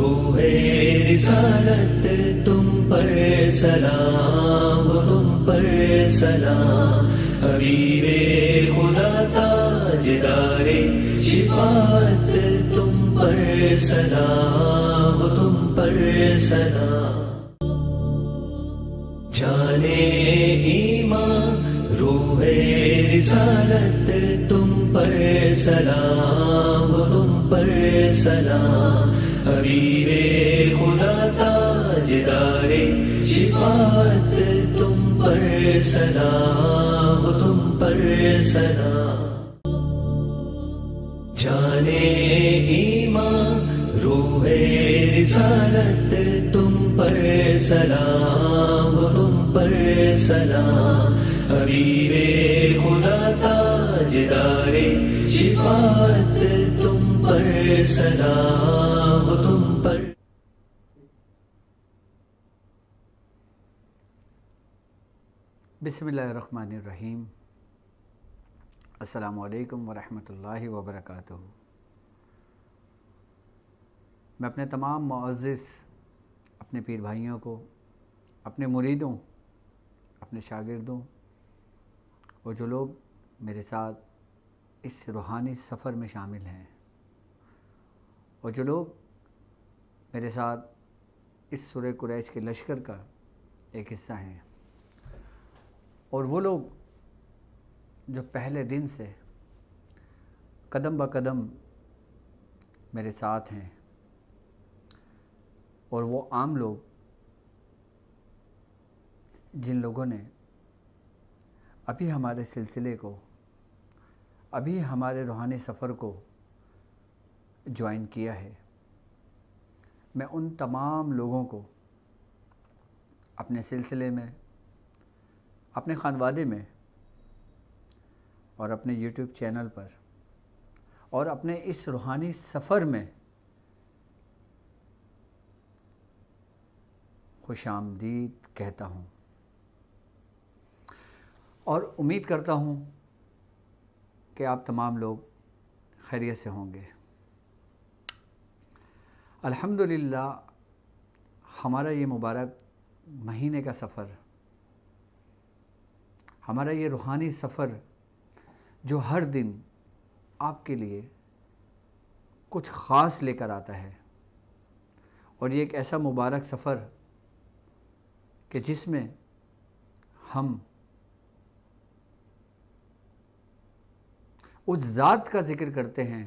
روح رسالت تم پر سلام، تم پر سلام، حبیب خدا تاجدار شفاعت تم پر سلام، تم پر سلام۔ جانے ایمان روح رسالت تم پر سلام، تم پر سلام، حبیب خدا تاجدار شفاعت تم پر سلام، تم پر سلام۔ جانے ایمان روح رسالت تم پر سلام، تم پر سلام، حبیب خدا تاجدار شفاعت تم پر سلام، تم پر۔ بسم اللہ الرحمن الرحیم۔ السلام علیکم ورحمۃ اللہ وبرکاتہ۔ میں اپنے تمام معزز اپنے پیر بھائیوں کو، اپنے مریدوں، اپنے شاگردوں اور جو لوگ میرے ساتھ اس روحانی سفر میں شامل ہیں اور جو لوگ میرے ساتھ اس سورہ قریش کے لشکر کا ایک حصہ ہیں، اور وہ لوگ جو پہلے دن سے قدم بہ قدم میرے ساتھ ہیں، اور وہ عام لوگ جن لوگوں نے ابھی ہمارے سلسلے کو، ابھی ہمارے روحانی سفر کو جوائن کیا ہے، میں ان تمام لوگوں کو اپنے سلسلے میں، اپنے خانوادے میں اور اپنے یوٹیوب چینل پر اور اپنے اس روحانی سفر میں خوش آمدید کہتا ہوں، اور امید کرتا ہوں کہ آپ تمام لوگ خیریت سے ہوں گے۔ الحمدللہ ہمارا یہ مبارک مہینے کا سفر، ہمارا یہ روحانی سفر جو ہر دن آپ کے لیے کچھ خاص لے کر آتا ہے، اور یہ ایک ایسا مبارک سفر کہ جس میں ہم اس ذات کا ذکر کرتے ہیں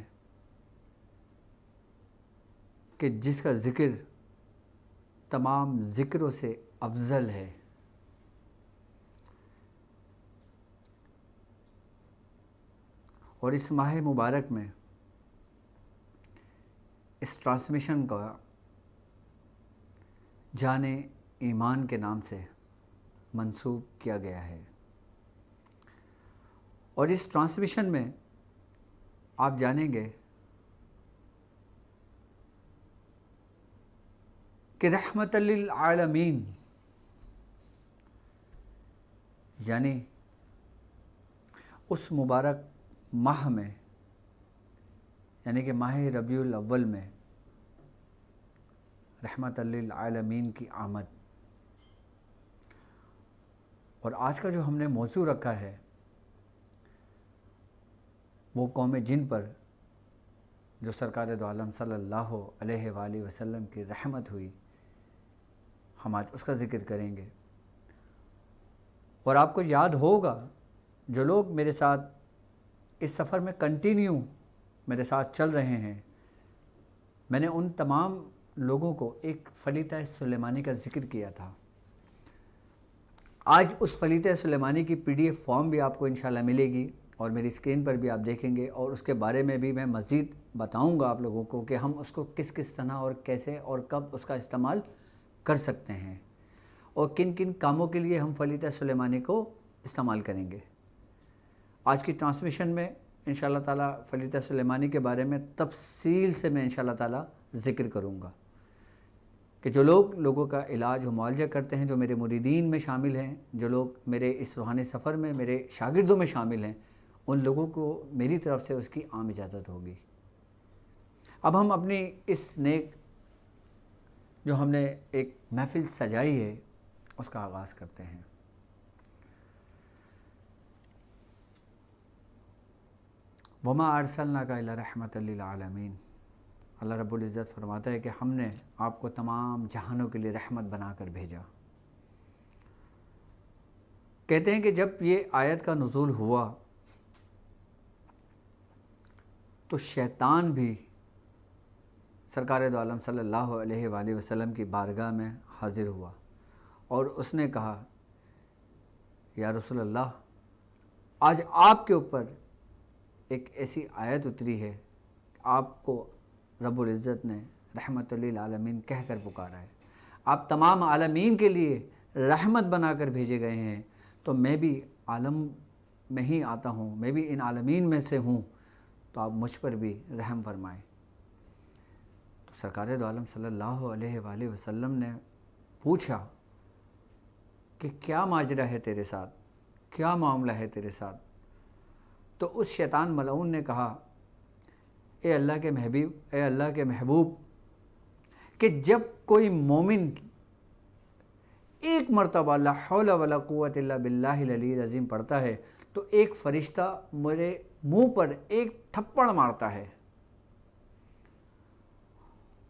کہ جس کا ذکر تمام ذکروں سے افضل ہے۔ اور اس ماہ مبارک میں اس ٹرانسمیشن کا جانے ایمان کے نام سے منسوب کیا گیا ہے، اور اس ٹرانسمیشن میں آپ جانیں گے کہ رحمت للعالمین یعنی اس مبارک ماہ میں، یعنی کہ ماہ ربیع الاول میں رحمت للعالمین کی آمد۔ اور آج کا جو ہم نے موضوع رکھا ہے وہ قوم جن پر جو سرکار دو عالم صلی اللہ علیہ وآلہ وسلم کی رحمت ہوئی، ہم آج اس کا ذکر کریں گے۔ اور آپ کو یاد ہوگا جو لوگ میرے ساتھ اس سفر میں کنٹینیو میرے ساتھ چل رہے ہیں، میں نے ان تمام لوگوں کو ایک فلیتہ سلیمانی کا ذکر کیا تھا۔ آج اس فلیتہ سلیمانی کی PDF فارم بھی آپ کو انشاءاللہ ملے گی، اور میری اسکرین پر بھی آپ دیکھیں گے، اور اس کے بارے میں بھی میں مزید بتاؤں گا آپ لوگوں کو کہ ہم اس کو کس کس طرح اور کیسے اور کب اس کا استعمال کر سکتے ہیں، اور کن کن کاموں کے لیے ہم فلیتہ سلیمانی کو استعمال کریں گے۔ آج کی ٹرانسمیشن میں انشاءاللہ تعالیٰ فلیتہ سلیمانی کے بارے میں تفصیل سے میں انشاءاللہ تعالیٰ ذکر کروں گا کہ جو لوگوں کا علاج و معالجہ کرتے ہیں، جو میرے مریدین میں شامل ہیں، جو لوگ میرے اس روحانی سفر میں میرے شاگردوں میں شامل ہیں، ان لوگوں کو میری طرف سے اس کی عام اجازت ہوگی۔ اب ہم اپنی اس نیک جو ہم نے ایک محفل سجائی ہے اس کا آغاز کرتے ہیں۔ وَمَا أَرْسَلْنَاكَ إِلَّا رَحْمَةً لِلْعَالَمِينَ۔ اللہ رب العزت فرماتا ہے کہ ہم نے آپ کو تمام جہانوں کے لیے رحمت بنا کر بھیجا۔ کہتے ہیں کہ جب یہ آیت کا نزول ہوا تو شیطان بھی سرکار دو عالم صلی اللہ علیہ وآلہ وسلم کی بارگاہ میں حاضر ہوا اور اس نے کہا یا رسول اللہ، آج آپ کے اوپر ایک ایسی آیت اتری ہے، آپ کو رب العزت نے رحمت للعالمین کہہ کر پکارا ہے، آپ تمام عالمین کے لیے رحمت بنا کر بھیجے گئے ہیں، تو میں بھی عالم میں ہی آتا ہوں، میں بھی ان عالمین میں سے ہوں، تو آپ مجھ پر بھی رحم فرمائیں۔ تو سرکار دو عالم صلی اللہ علیہ وآلہ وسلم نے پوچھا کہ کیا ماجرا ہے تیرے ساتھ، کیا معاملہ ہے تیرے ساتھ؟ تو اس شیطان ملعون نے کہا، اے اللہ کے محبوب، کہ جب کوئی مومن ایک مرتبہ لا حول ولا قوت الا باللہ العلی العظیم پڑھتا ہے تو ایک فرشتہ میرے منہ پر ایک تھپڑ مارتا ہے،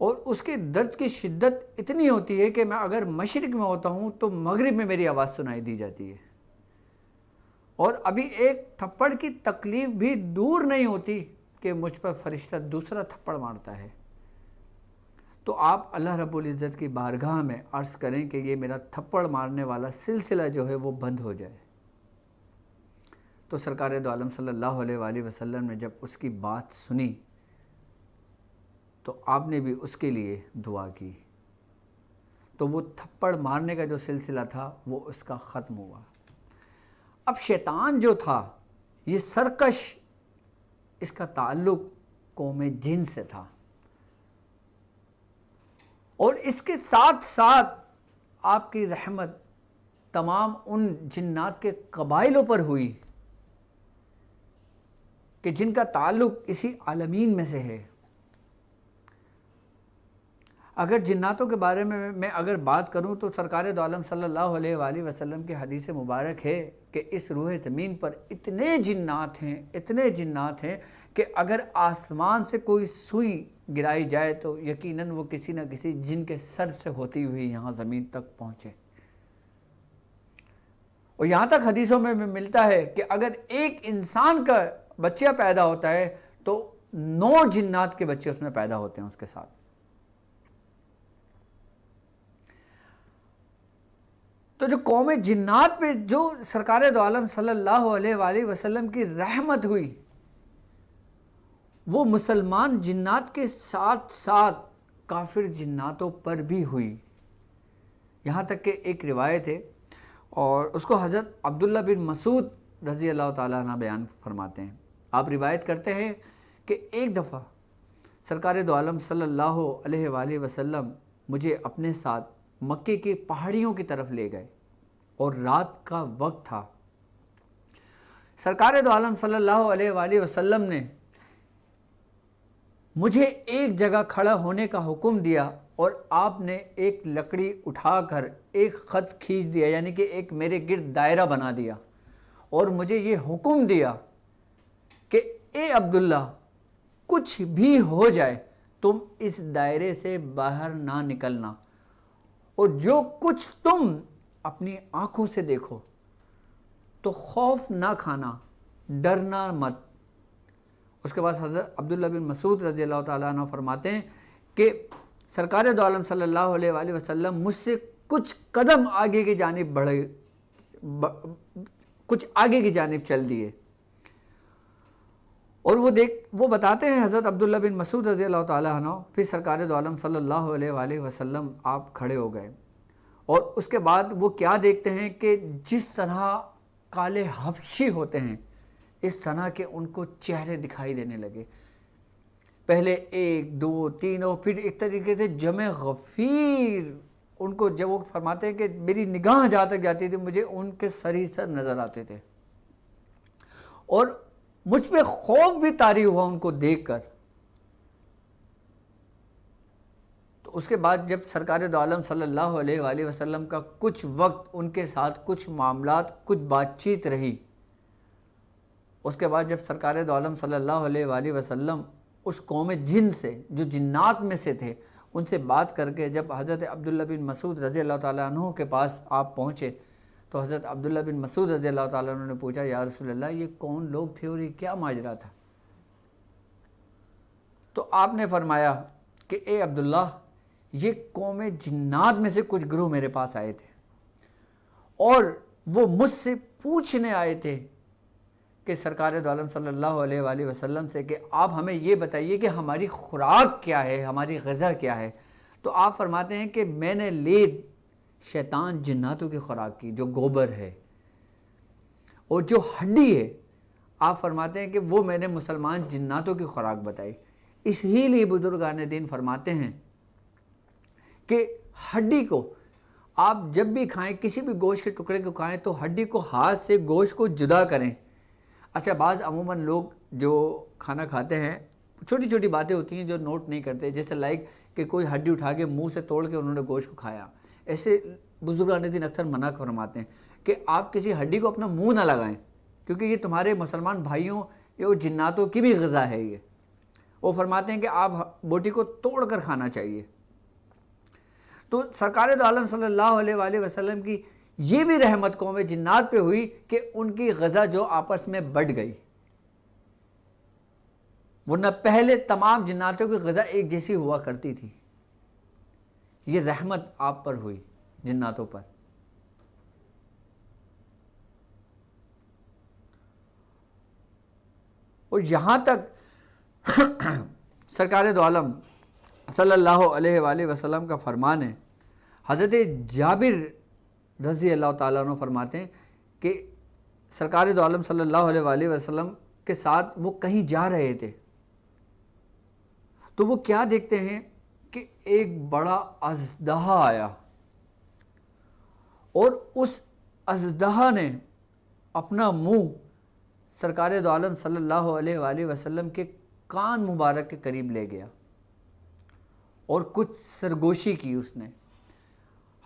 اور اس کے درد کی شدت اتنی ہوتی ہے کہ میں اگر مشرق میں ہوتا ہوں تو مغرب میں میری آواز سنائی دی جاتی ہے، اور ابھی ایک تھپڑ کی تکلیف بھی دور نہیں ہوتی کہ مجھ پر فرشتہ دوسرا تھپڑ مارتا ہے۔ تو آپ اللہ رب العزت کی بارگاہ میں عرض کریں کہ یہ میرا تھپڑ مارنے والا سلسلہ جو ہے وہ بند ہو جائے۔ تو سرکار دو عالم صلی اللہ علیہ وآلہ وسلم نے جب اس کی بات سنی تو آپ نے بھی اس کے لیے دعا کی، تو وہ تھپڑ مارنے کا جو سلسلہ تھا وہ اس کا ختم ہوا۔ اب شیطان جو تھا یہ سرکش، اس کا تعلق قوم جن سے تھا، اور اس کے ساتھ ساتھ آپ کی رحمت تمام ان جنات کے قبائلوں پر ہوئی کہ جن کا تعلق اسی عالمین میں سے ہے۔ اگر جناتوں کے بارے میں اگر بات کروں تو سرکار دو عالم صلی اللہ علیہ وآلہ وسلم کی حدیث مبارک ہے کہ اس روح زمین پر اتنے جنات ہیں کہ اگر آسمان سے کوئی سوئی گرائی جائے تو یقیناً وہ کسی نہ کسی جن کے سر سے ہوتی ہوئی یہاں زمین تک پہنچے۔ اور یہاں تک حدیثوں میں ملتا ہے کہ اگر ایک انسان کا بچہ پیدا ہوتا ہے تو 9 جنات کے بچے اس میں پیدا ہوتے ہیں اس کے ساتھ۔ تو جو قوم جنات پہ جو سرکار دو عالم صلی اللہ علیہ وآلہ وسلم کی رحمت ہوئی، وہ مسلمان جنات کے ساتھ ساتھ کافر جناتوں پر بھی ہوئی۔ یہاں تک کہ ایک روایت ہے اور اس کو حضرت عبداللہ بن مسعود رضی اللہ تعالیٰ عنہ بیان فرماتے ہیں۔ آپ روایت کرتے ہیں کہ ایک دفعہ سرکار دو عالم صلی اللہ علیہ وآلہ وسلم مجھے اپنے ساتھ مکے کی پہاڑیوں کی طرف لے گئے اور رات کا وقت تھا۔ سرکار دو عالم صلی اللہ علیہ وآلہ وسلم نے مجھے ایک جگہ کھڑا ہونے کا حکم دیا اور آپ نے ایک لکڑی اٹھا کر ایک خط کھینچ دیا، یعنی کہ ایک میرے گرد دائرہ بنا دیا، اور مجھے یہ حکم دیا کہ اے عبداللہ، کچھ بھی ہو جائے تم اس دائرے سے باہر نہ نکلنا، اور جو کچھ تم اپنی آنکھوں سے دیکھو تو خوف نہ کھانا، ڈرنا مت۔ اس کے بعد حضرت عبداللہ بن مسعود رضی اللہ تعالیٰ عنہ فرماتے ہیں کہ سرکار دو عالم صلی اللہ علیہ وآلہ وسلم مجھ سے کچھ قدم آگے کی جانب بڑھے، کچھ آگے کی جانب چل دیے، اور وہ بتاتے ہیں حضرت عبداللہ بن مسعود رضی اللہ تعالیٰ عنہ، پھر سرکار دو عالم صلی اللہ علیہ وآلہ وسلم آپ کھڑے ہو گئے، اور اس کے بعد وہ کیا دیکھتے ہیں کہ جس طرح کالے حبشی ہوتے ہیں اس طرح کے ان کو چہرے دکھائی دینے لگے، پہلے 1 2 3 اور پھر ایک طریقے سے جمع غفیر۔ ان کو جب وہ فرماتے ہیں کہ میری نگاہ جہاں تک جاتی تھی مجھے ان کے سر ہی سر نظر آتے تھے، اور مجھ پہ خوف بھی طاری ہوا ان کو دیکھ کر۔ تو اس کے بعد جب سرکار دو عالم صلی اللہ علیہ وآلہ وسلم کا کچھ وقت ان کے ساتھ کچھ معاملات، کچھ بات چیت رہی، اس کے بعد جب سرکار دو عالم صلی اللہ علیہ وآلہ وسلم اس قوم جن سے، جو جنات میں سے تھے، ان سے بات کر کے جب حضرت عبداللہ بن مسعود رضی اللہ تعالیٰ عنہ کے پاس آپ پہنچے تو حضرت عبداللہ بن مسعود رضی اللہ تعالیٰ عنہ نے پوچھا، یا رسول اللہ یہ کون لوگ تھے اور یہ کیا ماجرا تھا؟ تو آپ نے فرمایا کہ اے عبداللہ، یہ قوم جنات میں سے کچھ گروہ میرے پاس آئے تھے اور وہ مجھ سے پوچھنے آئے تھے کہ سرکار دو عالم صلی اللہ علیہ وآلہ وسلم سے کہ آپ ہمیں یہ بتائیے کہ ہماری خوراک کیا ہے، ہماری غذا کیا ہے۔ تو آپ فرماتے ہیں کہ میں نے لید شیطان جناتوں کی خوراک کی، جو گوبر ہے اور جو ہڈی ہے، آپ فرماتے ہیں کہ وہ میں نے مسلمان جناتوں کی خوراک بتائی۔ اس ہی لیے بزرگان دین فرماتے ہیں کہ ہڈی کو آپ جب بھی کھائیں، کسی بھی گوشت کے ٹکڑے کو کھائیں تو ہڈی کو ہاتھ سے گوشت کو جدا کریں۔ اچھا، بعض عموماً لوگ جو کھانا کھاتے ہیں چھوٹی چھوٹی باتیں ہوتی ہیں جو نوٹ نہیں کرتے، جیسے لائک کہ کوئی ہڈی اٹھا کے منہ سے توڑ کے انہوں نے گوشت کو کھایا۔ ایسے بزرگان دین اکثر منع فرماتے ہیں کہ آپ کسی ہڈی کو اپنا منہ نہ لگائیں، کیونکہ یہ تمہارے مسلمان بھائیوں یا جناتوں کی بھی غذا ہے۔ یہ وہ فرماتے ہیں کہ آپ بوٹی کو توڑ کر کھانا چاہیے۔ تو سرکار دو عالم صلی اللہ علیہ وآلہ وسلم کی یہ بھی رحمت قوم جنات پہ ہوئی کہ ان کی غذا جو آپس میں بٹ گئی، ورنہ پہلے تمام جناتوں کی غذا ایک جیسی ہوا کرتی تھی۔ یہ رحمت آپ پر ہوئی، جناتوں پر۔ اور یہاں تک سرکار دو عالم صلی اللہ علیہ وآلہ وسلم کا فرمان ہے، حضرت جابر رضی اللہ تعالیٰ عنہ فرماتے ہیں کہ سرکار دو عالم صلی اللہ علیہ وآلہ وسلم کے ساتھ وہ کہیں جا رہے تھے تو وہ کیا دیکھتے ہیں کہ ایک بڑا اژدہا آیا اور اس اژدہا نے اپنا منہ سرکار دو عالم صلی اللہ علیہ وآلہ وسلم کے کان مبارک کے قریب لے گیا اور کچھ سرگوشی کی اس نے۔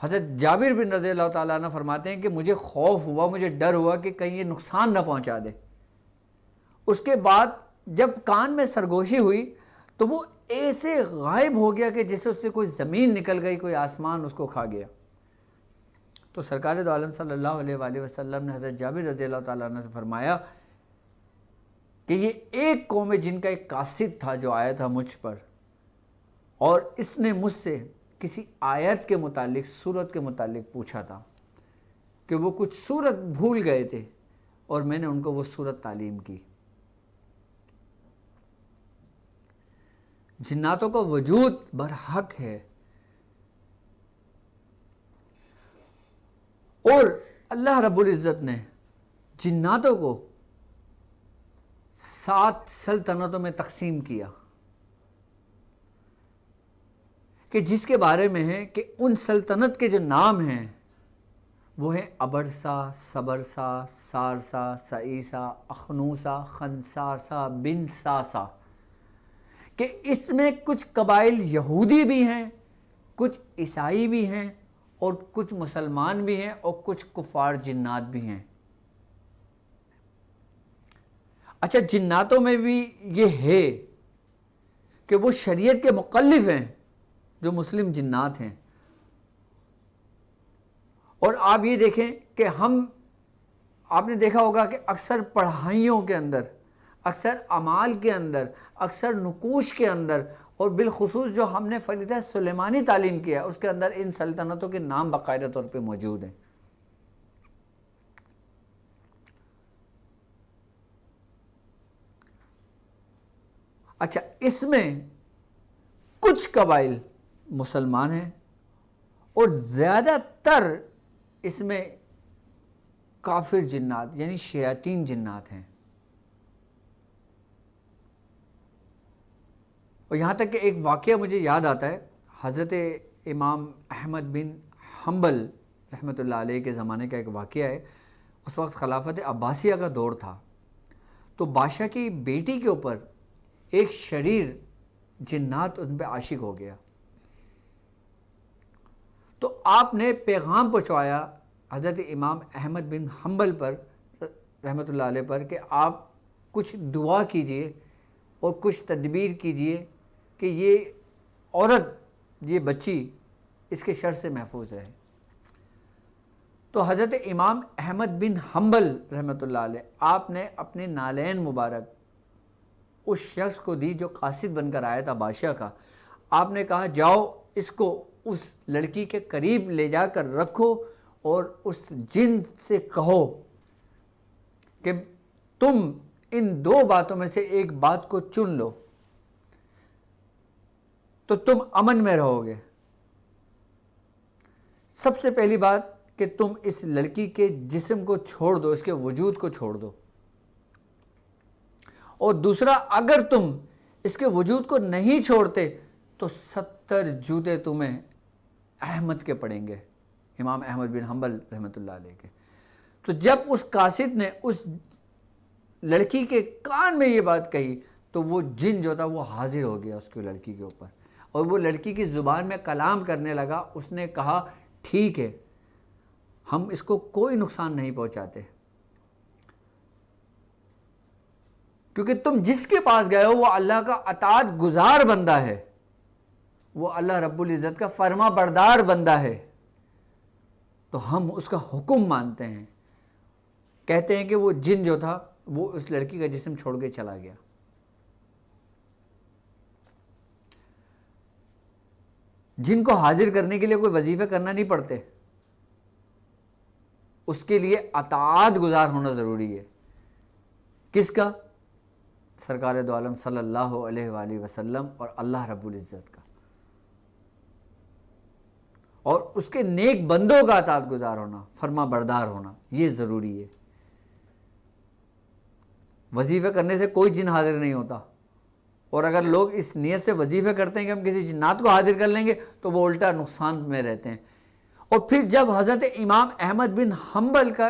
حضرت جابر بن رضی اللہ تعالیٰ عنہ فرماتے ہیں کہ مجھے خوف ہوا، مجھے ڈر ہوا کہ کہیں یہ نقصان نہ پہنچا دے۔ اس کے بعد جب کان میں سرگوشی ہوئی تو وہ ایسے غائب ہو گیا کہ جیسے اس سے کوئی زمین نکل گئی، کوئی آسمان اس کو کھا گیا۔ تو سرکار دو عالم صلی اللہ علیہ وآلہ وسلم نے حضرت جابر رضی اللہ تعالیٰ عنہ سے فرمایا کہ یہ ایک قوم جن کا ایک قاصد تھا جو آیا تھا مجھ پر، اور اس نے مجھ سے کسی آیت کے متعلق، سورت کے متعلق پوچھا تھا کہ وہ کچھ سورت بھول گئے تھے اور میں نے ان کو وہ سورت تعلیم کی۔ جناتوں کا وجود برحق ہے، اور اللہ رب العزت نے جناتوں کو 7 سلطنتوں میں تقسیم کیا، کہ جس کے بارے میں ہے کہ ان سلطنت کے جو نام ہیں وہ ہیں ابرسا، سبرسا، سارسا، سعیسا، اخنوسا، خنساسا، بن ساسا، کہ اس میں کچھ قبائل یہودی بھی ہیں، کچھ عیسائی بھی ہیں، اور کچھ مسلمان بھی ہیں، اور کچھ کفار جنات بھی ہیں۔ اچھا، جناتوں میں بھی یہ ہے کہ وہ شریعت کے مخالف ہیں جو مسلم جنات ہیں۔ اور آپ یہ دیکھیں کہ آپ نے دیکھا ہوگا کہ اکثر پڑھائیوں کے اندر، اکثر اعمال کے اندر، اکثر نقوش کے اندر، اور بالخصوص جو ہم نے فریضہ سلیمانی تعلیم کیا اس کے اندر ان سلطنتوں کے نام باقاعدہ طور پہ موجود ہیں۔ اچھا، اس میں کچھ قبائل مسلمان ہیں اور زیادہ تر اس میں کافر جنات یعنی شیاطین جنات ہیں۔ اور یہاں تک کہ ایک واقعہ مجھے یاد آتا ہے، حضرت امام احمد بن حنبل رحمۃ اللہ علیہ کے زمانے کا ایک واقعہ ہے۔ اس وقت خلافت عباسیہ کا دور تھا، تو بادشاہ کی بیٹی کے اوپر ایک شریر جنات ان پہ عاشق ہو گیا، آپ نے پیغام پہنچوایا حضرت امام احمد بن حنبل پر رحمۃ اللہ علیہ پر کہ آپ کچھ دعا کیجئے اور کچھ تدبیر کیجئے کہ یہ عورت، یہ بچی اس کے شر سے محفوظ رہے۔ تو حضرت امام احمد بن حنبل رحمۃ اللہ علیہ آپ نے اپنے نالین مبارک اس شخص کو دی جو قاصد بن کر آیا تھا بادشاہ کا۔ آپ نے کہا جاؤ اس کو اس لڑکی کے قریب لے جا کر رکھو اور اس جن سے کہو کہ تم ان دو باتوں میں سے ایک بات کو چن لو تو تم امن میں رہو گے۔ سب سے پہلی بات کہ تم اس لڑکی کے جسم کو چھوڑ دو، اس کے وجود کو چھوڑ دو، اور دوسرا اگر تم اس کے وجود کو نہیں چھوڑتے تو 70 جوتے تمہیں احمد کے پڑیں گے، امام احمد بن حنبل رحمۃ اللہ علیہ کے۔ تو جب اس قاصد نے اس لڑکی کے کان میں یہ بات کہی تو وہ جن جو تھا وہ حاضر ہو گیا اس کی لڑکی کے اوپر، اور وہ لڑکی کی زبان میں کلام کرنے لگا۔ اس نے کہا ٹھیک ہے، ہم اس کو کوئی نقصان نہیں پہنچاتے، کیونکہ تم جس کے پاس گئے ہو وہ اللہ کا اطاعت گزار بندہ ہے، وہ اللہ رب العزت کا فرما بردار بندہ ہے، تو ہم اس کا حکم مانتے ہیں۔ کہتے ہیں کہ وہ جن جو تھا وہ اس لڑکی کا جسم چھوڑ کے چلا گیا۔ جن کو حاضر کرنے کے لیے کوئی وظیفے کرنا نہیں پڑتے، اس کے لیے اطاعت گزار ہونا ضروری ہے۔ کس کا؟ سرکار دو عالم صلی اللہ علیہ وآلہ وسلم اور اللہ رب العزت کا، اور اس کے نیک بندوں کا اطاعت گزار ہونا، فرما بردار ہونا، یہ ضروری ہے۔ وظیفے کرنے سے کوئی جن حاضر نہیں ہوتا، اور اگر لوگ اس نیت سے وظیفے کرتے ہیں کہ ہم کسی جنات کو حاضر کر لیں گے تو وہ الٹا نقصان میں رہتے ہیں۔ اور پھر جب حضرت امام احمد بن حنبل کا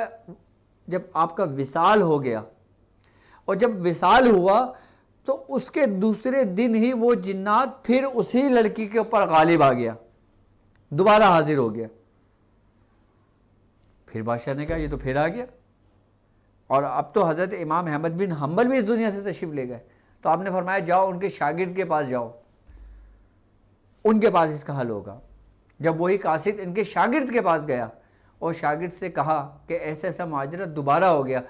جب آپ کا وصال ہو گیا، اور جب وصال ہوا تو اس کے دوسرے دن ہی وہ جنات پھر اسی لڑکی کے اوپر غالب آ گیا، دوبارہ حاضر ہو گیا۔ پھر بادشاہ نے کہا یہ تو پھر آ گیا، اور اب تو حضرت امام احمد بن حنبل بھی اس دنیا سے تشریف لے گئے۔ تو آپ نے فرمایا جاؤ ان کے شاگرد کے پاس جاؤ، ان کے پاس اس کا حل ہوگا۔ جب وہی قاصد ان کے شاگرد کے پاس گیا اور شاگرد سے کہا کہ ایسا ایسا معاجرہ دوبارہ ہو گیا،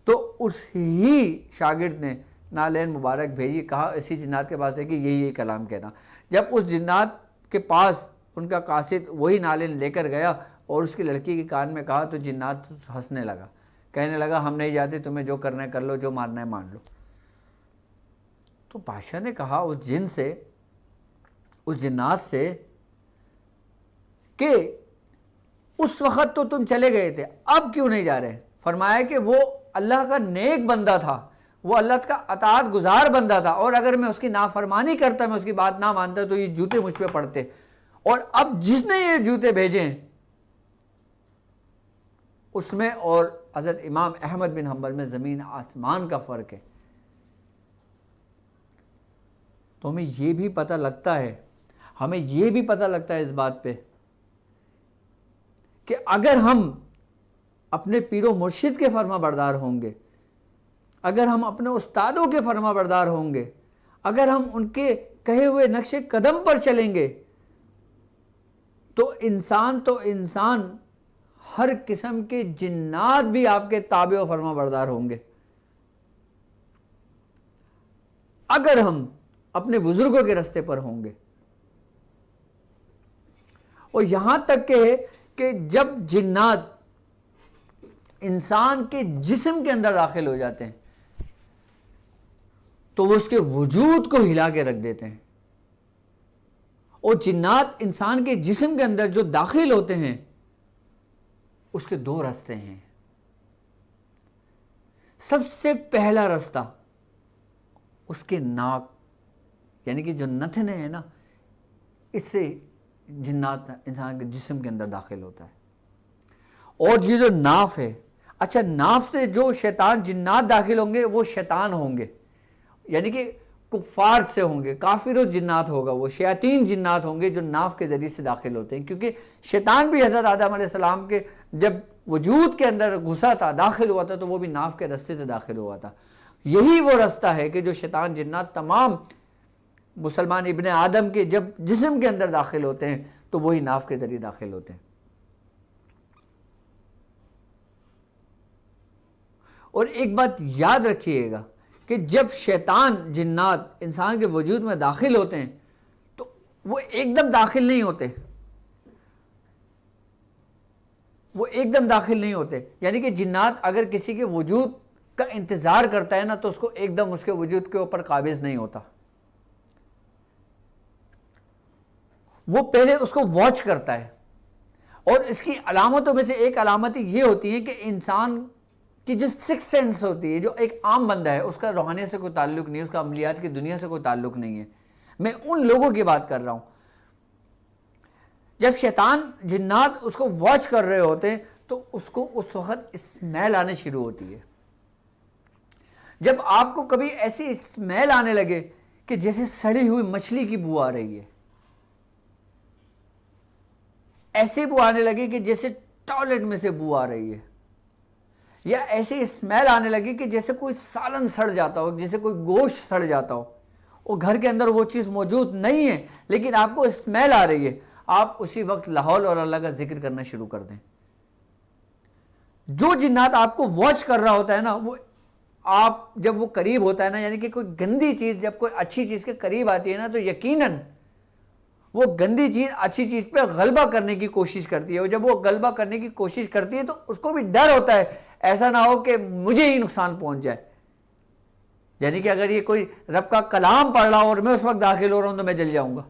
تو اس ہی شاگرد نے نالین مبارک بھیجی، کہا اسی جنات کے پاس ہے کہ یہی کلام کہنا۔ جب اس جنات کے پاس ان کا قاصد وہی نالین لے کر گیا اور اس کی لڑکی کے کان میں کہا تو جنات ہنسنے لگا، کہنے لگا ہم نہیں جاتے، تمہیں جو کرنا ہے کر لو، جو ماننا ہے مان لو۔ تو بادشاہ نے کہا اس جن سے، اس جنات سے کہ اس وقت تو تم چلے گئے تھے، اب کیوں نہیں جا رہے؟ فرمایا کہ وہ اللہ کا نیک بندہ تھا، وہ اللہ کا اطاعت گزار بندہ تھا، اور اگر میں اس کی نافرمانی کرتا، میں اس کی بات نہ مانتا تو یہ جوتے مجھ پہ پڑتے، اور اب جس نے یہ جوتے بھیجے ہیں اس میں اور حضرت امام احمد بن حنبل میں زمین آسمان کا فرق ہے۔ تو ہمیں یہ بھی پتہ لگتا ہے، ہمیں یہ بھی پتہ لگتا ہے اس بات پہ کہ اگر ہم اپنے پیر و مرشد کے فرما بردار ہوں گے، اگر ہم اپنے استادوں کے فرما بردار ہوں گے، اگر ہم ان کے کہے ہوئے نقش قدم پر چلیں گے، تو انسان ہر قسم کے جنات بھی آپ کے تابع و فرما بردار ہوں گے۔ اگر ہم اپنے بزرگوں کے راستے پر ہوں گے، اور یہاں تک کہ جب جنات انسان کے جسم کے اندر داخل ہو جاتے ہیں تو وہ اس کے وجود کو ہلا کے رکھ دیتے ہیں، اور جنات انسان کے جسم کے اندر جو داخل ہوتے ہیں اس کے دو راستے ہیں۔ سب سے پہلا راستہ اس کے ناک، یعنی کہ جو نتنے ہیں نا، اس سے جنات انسان کے جسم کے اندر داخل ہوتا ہے۔ اور یہ جو ناف ہے، اچھا ناف سے جو شیطان جنات داخل ہوں گے وہ شیطان ہوں گے، یعنی کہ کفار سے ہوں گے، کافر و جنات ہوگا، وہ شیاطین جنات ہوں گے جو ناف کے ذریعے سے داخل ہوتے ہیں، کیونکہ شیطان بھی حضرت آدم علیہ السلام کے جب وجود کے اندر گھسا تھا، داخل ہوا تھا، تو وہ بھی ناف کے رستے سے داخل ہوا تھا۔ یہی وہ رستہ ہے کہ جو شیطان جنات تمام مسلمان ابن آدم کے جب جسم کے اندر داخل ہوتے ہیں تو وہی ناف کے ذریعے داخل ہوتے ہیں۔ اور ایک بات یاد رکھیے گا کہ جب شیطان جنات انسان کے وجود میں داخل ہوتے ہیں تو وہ ایک دم داخل نہیں ہوتے، وہ ایک دم داخل نہیں ہوتے، یعنی کہ جنات اگر کسی کے وجود کا انتظار کرتا ہے نا تو اس کو ایک دم اس کے وجود کے اوپر قابض نہیں ہوتا، وہ پہلے اس کو واچ کرتا ہے۔ اور اس کی علامتوں میں سے ایک علامت یہ ہوتی ہے کہ انسان کی جو سکس سینس ہوتی ہے، جو ایک عام بندہ ہے، اس کا روحانیت سے کوئی تعلق نہیں، اس کا عملیات کی دنیا سے کوئی تعلق نہیں ہے، میں ان لوگوں کی بات کر رہا ہوں۔ جب شیطان جنات اس کو واچ کر رہے ہوتے ہیں تو اس کو اس وقت اسمیل آنے شروع ہوتی ہے۔ جب آپ کو کبھی ایسی اسمیل آنے لگے کہ جیسے سڑی ہوئی مچھلی کی بو آ رہی ہے، ایسی بو آنے لگے کہ جیسے ٹوائلٹ میں سے بو آ رہی ہے، یا ایسی اسمیل آنے لگی کہ جیسے کوئی سالن سڑ جاتا ہو، جیسے کوئی گوشت سڑ جاتا ہو، اور گھر کے اندر وہ چیز موجود نہیں ہے لیکن آپ کو اسمیل آ رہی ہے، آپ اسی وقت لا حول اور اللہ کا ذکر کرنا شروع کر دیں۔ جو جنات آپ کو واچ کر رہا ہوتا ہے نا، وہ آپ جب وہ قریب ہوتا ہے نا، یعنی کہ کوئی گندی چیز جب کوئی اچھی چیز کے قریب آتی ہے نا تو یقیناً وہ گندی چیز اچھی چیز پہ غلبہ کرنے کی کوشش کرتی ہے، اور جب وہ غلبہ کرنے کی کوشش کرتی ہے تو اس کو بھی ڈر ہوتا ہے ایسا نہ ہو کہ مجھے ہی نقصان پہنچ جائے، یعنی کہ اگر یہ کوئی رب کا کلام پڑھ رہا ہو اور میں اس وقت داخل ہو رہا ہوں تو میں جل جاؤں گا۔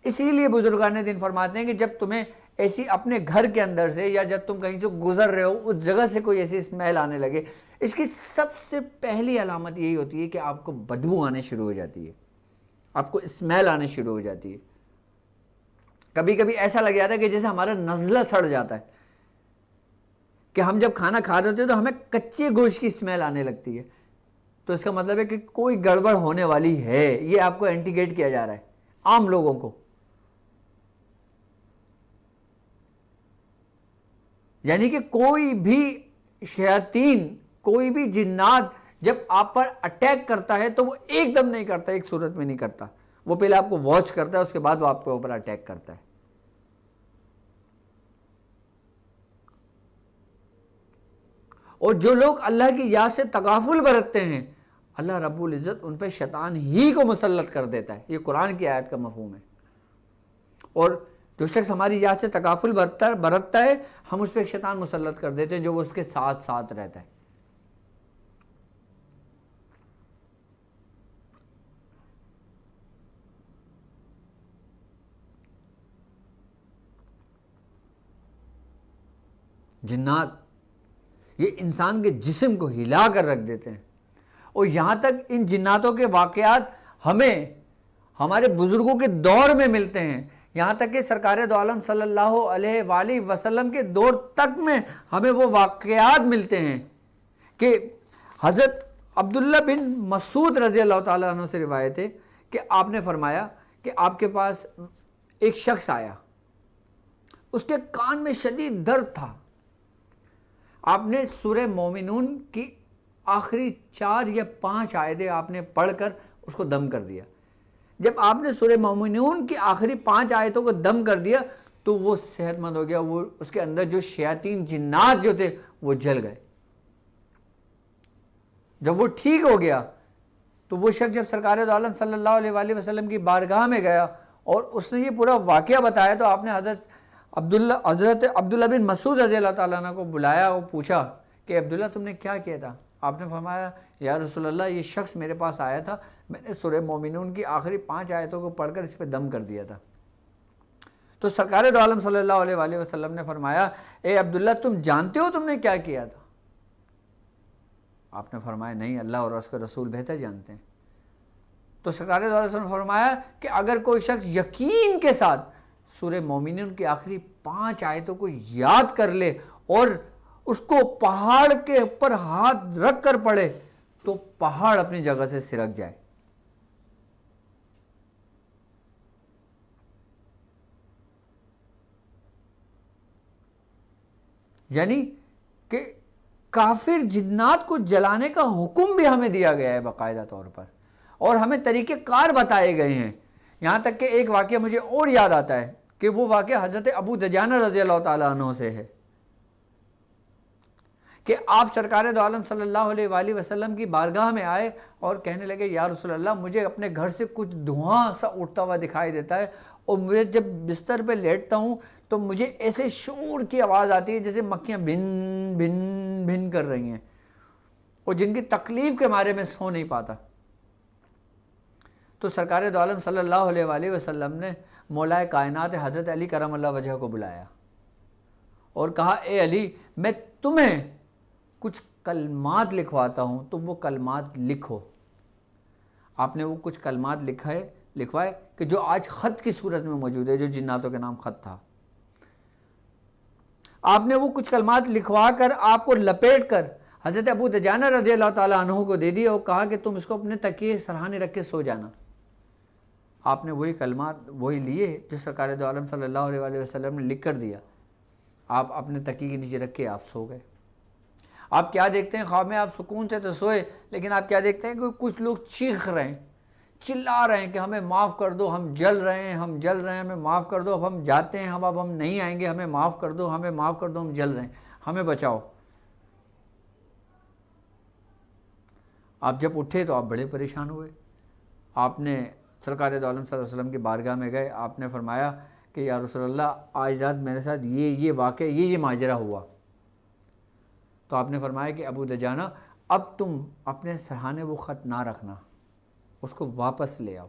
اسی لیے بزرگان دین فرماتے ہیں کہ جب تمہیں ایسی اپنے گھر کے اندر سے یا جب تم کہیں سے گزر رہے ہو اس جگہ سے کوئی ایسی اسمیل آنے لگے، اس کی سب سے پہلی علامت یہی ہوتی ہے کہ آپ کو بدبو آنے شروع ہو جاتی ہے، آپ کو اسمیل آنے شروع ہو جاتی ہے۔ کبھی کبھی ایسا لگ جاتا ہے کہ جیسے ہمارا نزلہ سڑ جاتا ہے، کہ ہم جب کھانا کھا رہے ہوتے ہیں تو ہمیں کچے گوشت کی اسمیل آنے لگتی ہے، تو اس کا مطلب ہے کہ کوئی گڑبڑ ہونے والی ہے، یہ آپ کو اینٹیگیٹ کیا جا رہا ہے عام لوگوں کو۔ یعنی کہ کوئی بھی شیاطین، کوئی بھی جنات جب آپ پر اٹیک کرتا ہے تو وہ ایک دم نہیں کرتا، ایک صورت میں نہیں کرتا، وہ پہلے آپ کو واچ کرتا ہے، اس کے بعد وہ آپ کے اوپر اٹیک کرتا ہے۔ اور جو لوگ اللہ کی یاد سے تغافل برتتے ہیں، اللہ رب العزت ان پہ شیطان ہی کو مسلط کر دیتا ہے، یہ قرآن کی آیت کا مفہوم ہے۔ اور جو شخص ہماری یاد سے تغافل برتتا ہے، ہم اس پہ ایک شیطان مسلط کر دیتے ہیں جو وہ اس کے ساتھ ساتھ رہتا ہے۔ جنات یہ انسان کے جسم کو ہلا کر رکھ دیتے ہیں، اور یہاں تک ان جناتوں کے واقعات ہمیں ہمارے بزرگوں کے دور میں ملتے ہیں، یہاں تک کہ سرکار دو عالم صلی اللہ علیہ وآلہ وسلم کے دور تک میں ہمیں وہ واقعات ملتے ہیں کہ حضرت عبداللہ بن مسعود رضی اللہ تعالیٰ عنہ سے روایت ہے کہ آپ نے فرمایا کہ آپ کے پاس ایک شخص آیا، اس کے کان میں شدید درد تھا، آپ نے سورہ مومنون کی آخری 4 یا 5 آیتیں آپ نے پڑھ کر اس کو دم کر دیا۔ جب آپ نے سورہ مومنون کی آخری 5 آیتوں کو دم کر دیا تو وہ صحت مند ہو گیا، وہ اس کے اندر جو شیاطین جنات جو تھے وہ جل گئے۔ جب وہ ٹھیک ہو گیا تو وہ شخص جب سرکار دو عالم صلی اللہ علیہ وآلہ وسلم کی بارگاہ میں گیا اور اس نے یہ پورا واقعہ بتایا تو آپ نے حضرت عبداللہ بن مسعود رضی اللہ تعالیٰ عنہ کو بلایا اور پوچھا کہ عبداللہ تم نے کیا کیا تھا؟ آپ نے فرمایا یا رسول اللہ یہ شخص میرے پاس آیا تھا، میں نے سورہ مومنون کی آخری 5 آیتوں کو پڑھ کر اس پہ دم کر دیا تھا۔ تو سرکار دو عالم صلی اللہ علیہ وآلہ وسلم نے فرمایا اے عبداللہ تم جانتے ہو تم نے کیا کیا تھا؟ آپ نے فرمایا نہیں، اللہ اور اس کے رسول بہتر جانتے ہیں۔ تو سرکار دو عالم نے فرمایا کہ اگر کوئی شخص یقین کے ساتھ سورہ مومنون کی آخری 5 آیتوں کو یاد کر لے اور اس کو پہاڑ کے اوپر ہاتھ رکھ کر پڑھے تو پہاڑ اپنی جگہ سے سرک جائے. یعنی کہ کافر جنات کو جلانے کا حکم بھی ہمیں دیا گیا ہے باقاعدہ طور پر, اور ہمیں طریقے کار بتائے گئے ہیں. یہاں تک کہ ایک واقعہ مجھے اور یاد آتا ہے کہ وہ واقعہ حضرت ابو دجانہ رضی اللہ تعالیٰ عنہ سے ہے کہ آپ سرکار دو عالم صلی اللہ علیہ وآلہ وسلم کی بارگاہ میں آئے اور کہنے لگے یا رسول اللہ مجھے اپنے گھر سے کچھ دھواں سا اٹھتا ہوا دکھائی دیتا ہے, اور مجھے جب بستر پہ لیٹتا ہوں تو مجھے ایسے شور کی آواز آتی ہے جیسے مکھیاں بھن بھن بھن کر رہی ہیں, اور جن کی تکلیف کے مارے میں سو نہیں پاتا. تو سرکار دو عالم صلی اللہ علیہ وآلہ وسلم نے مولا کائنات حضرت علی کرم اللہ وجہ کو بلایا اور کہا اے علی میں تمہیں کچھ کلمات لکھواتا ہوں, تم وہ کلمات لکھو. آپ نے وہ کچھ کلمات لکھوائے کہ جو آج خط کی صورت میں موجود ہے, جو جناتوں کے نام خط تھا. آپ نے وہ کچھ کلمات لکھوا کر آپ کو لپیٹ کر حضرت ابو دجانہ رضی اللہ تعالیٰ عنہ کو دے دیا اور کہا کہ تم اس کو اپنے تکیے سرہانے رکھ کے سو جانا. آپ نے وہی کلمات وہی لیے جو سرکار دو عالم صلی اللہ علیہ وآلہ وسلم نے لکھ کر دیا. آپ اپنے تکیے کے نیچے رکھ کے آپ سو گئے. آپ کیا دیکھتے ہیں, خواب میں آپ سکون سے تو سوئے, لیکن آپ کیا دیکھتے ہیں کہ کچھ لوگ چیخ رہے ہیں, چلا رہے ہیں کہ ہمیں معاف کر دو, ہم جل رہے ہیں, ہمیں معاف کر دو, اب ہم جاتے ہیں, اب ہم نہیں آئیں گے, ہمیں معاف کر دو, ہم جل رہے ہیں, ہمیں بچاؤ. آپ جب اٹھے تو آپ بڑے پریشان ہوئے. آپ نے سرکار دو عالم صلی اللہ علیہ وسلم کی بارگاہ میں گئے. آپ نے فرمایا کہ یا رسول اللہ آج رات میرے ساتھ یہ واقعہ یہ ماجرا ہوا. تو آپ نے فرمایا کہ ابو دجانہ اب تم اپنے سرہانے وہ خط نہ رکھنا, اس کو واپس لے آؤ.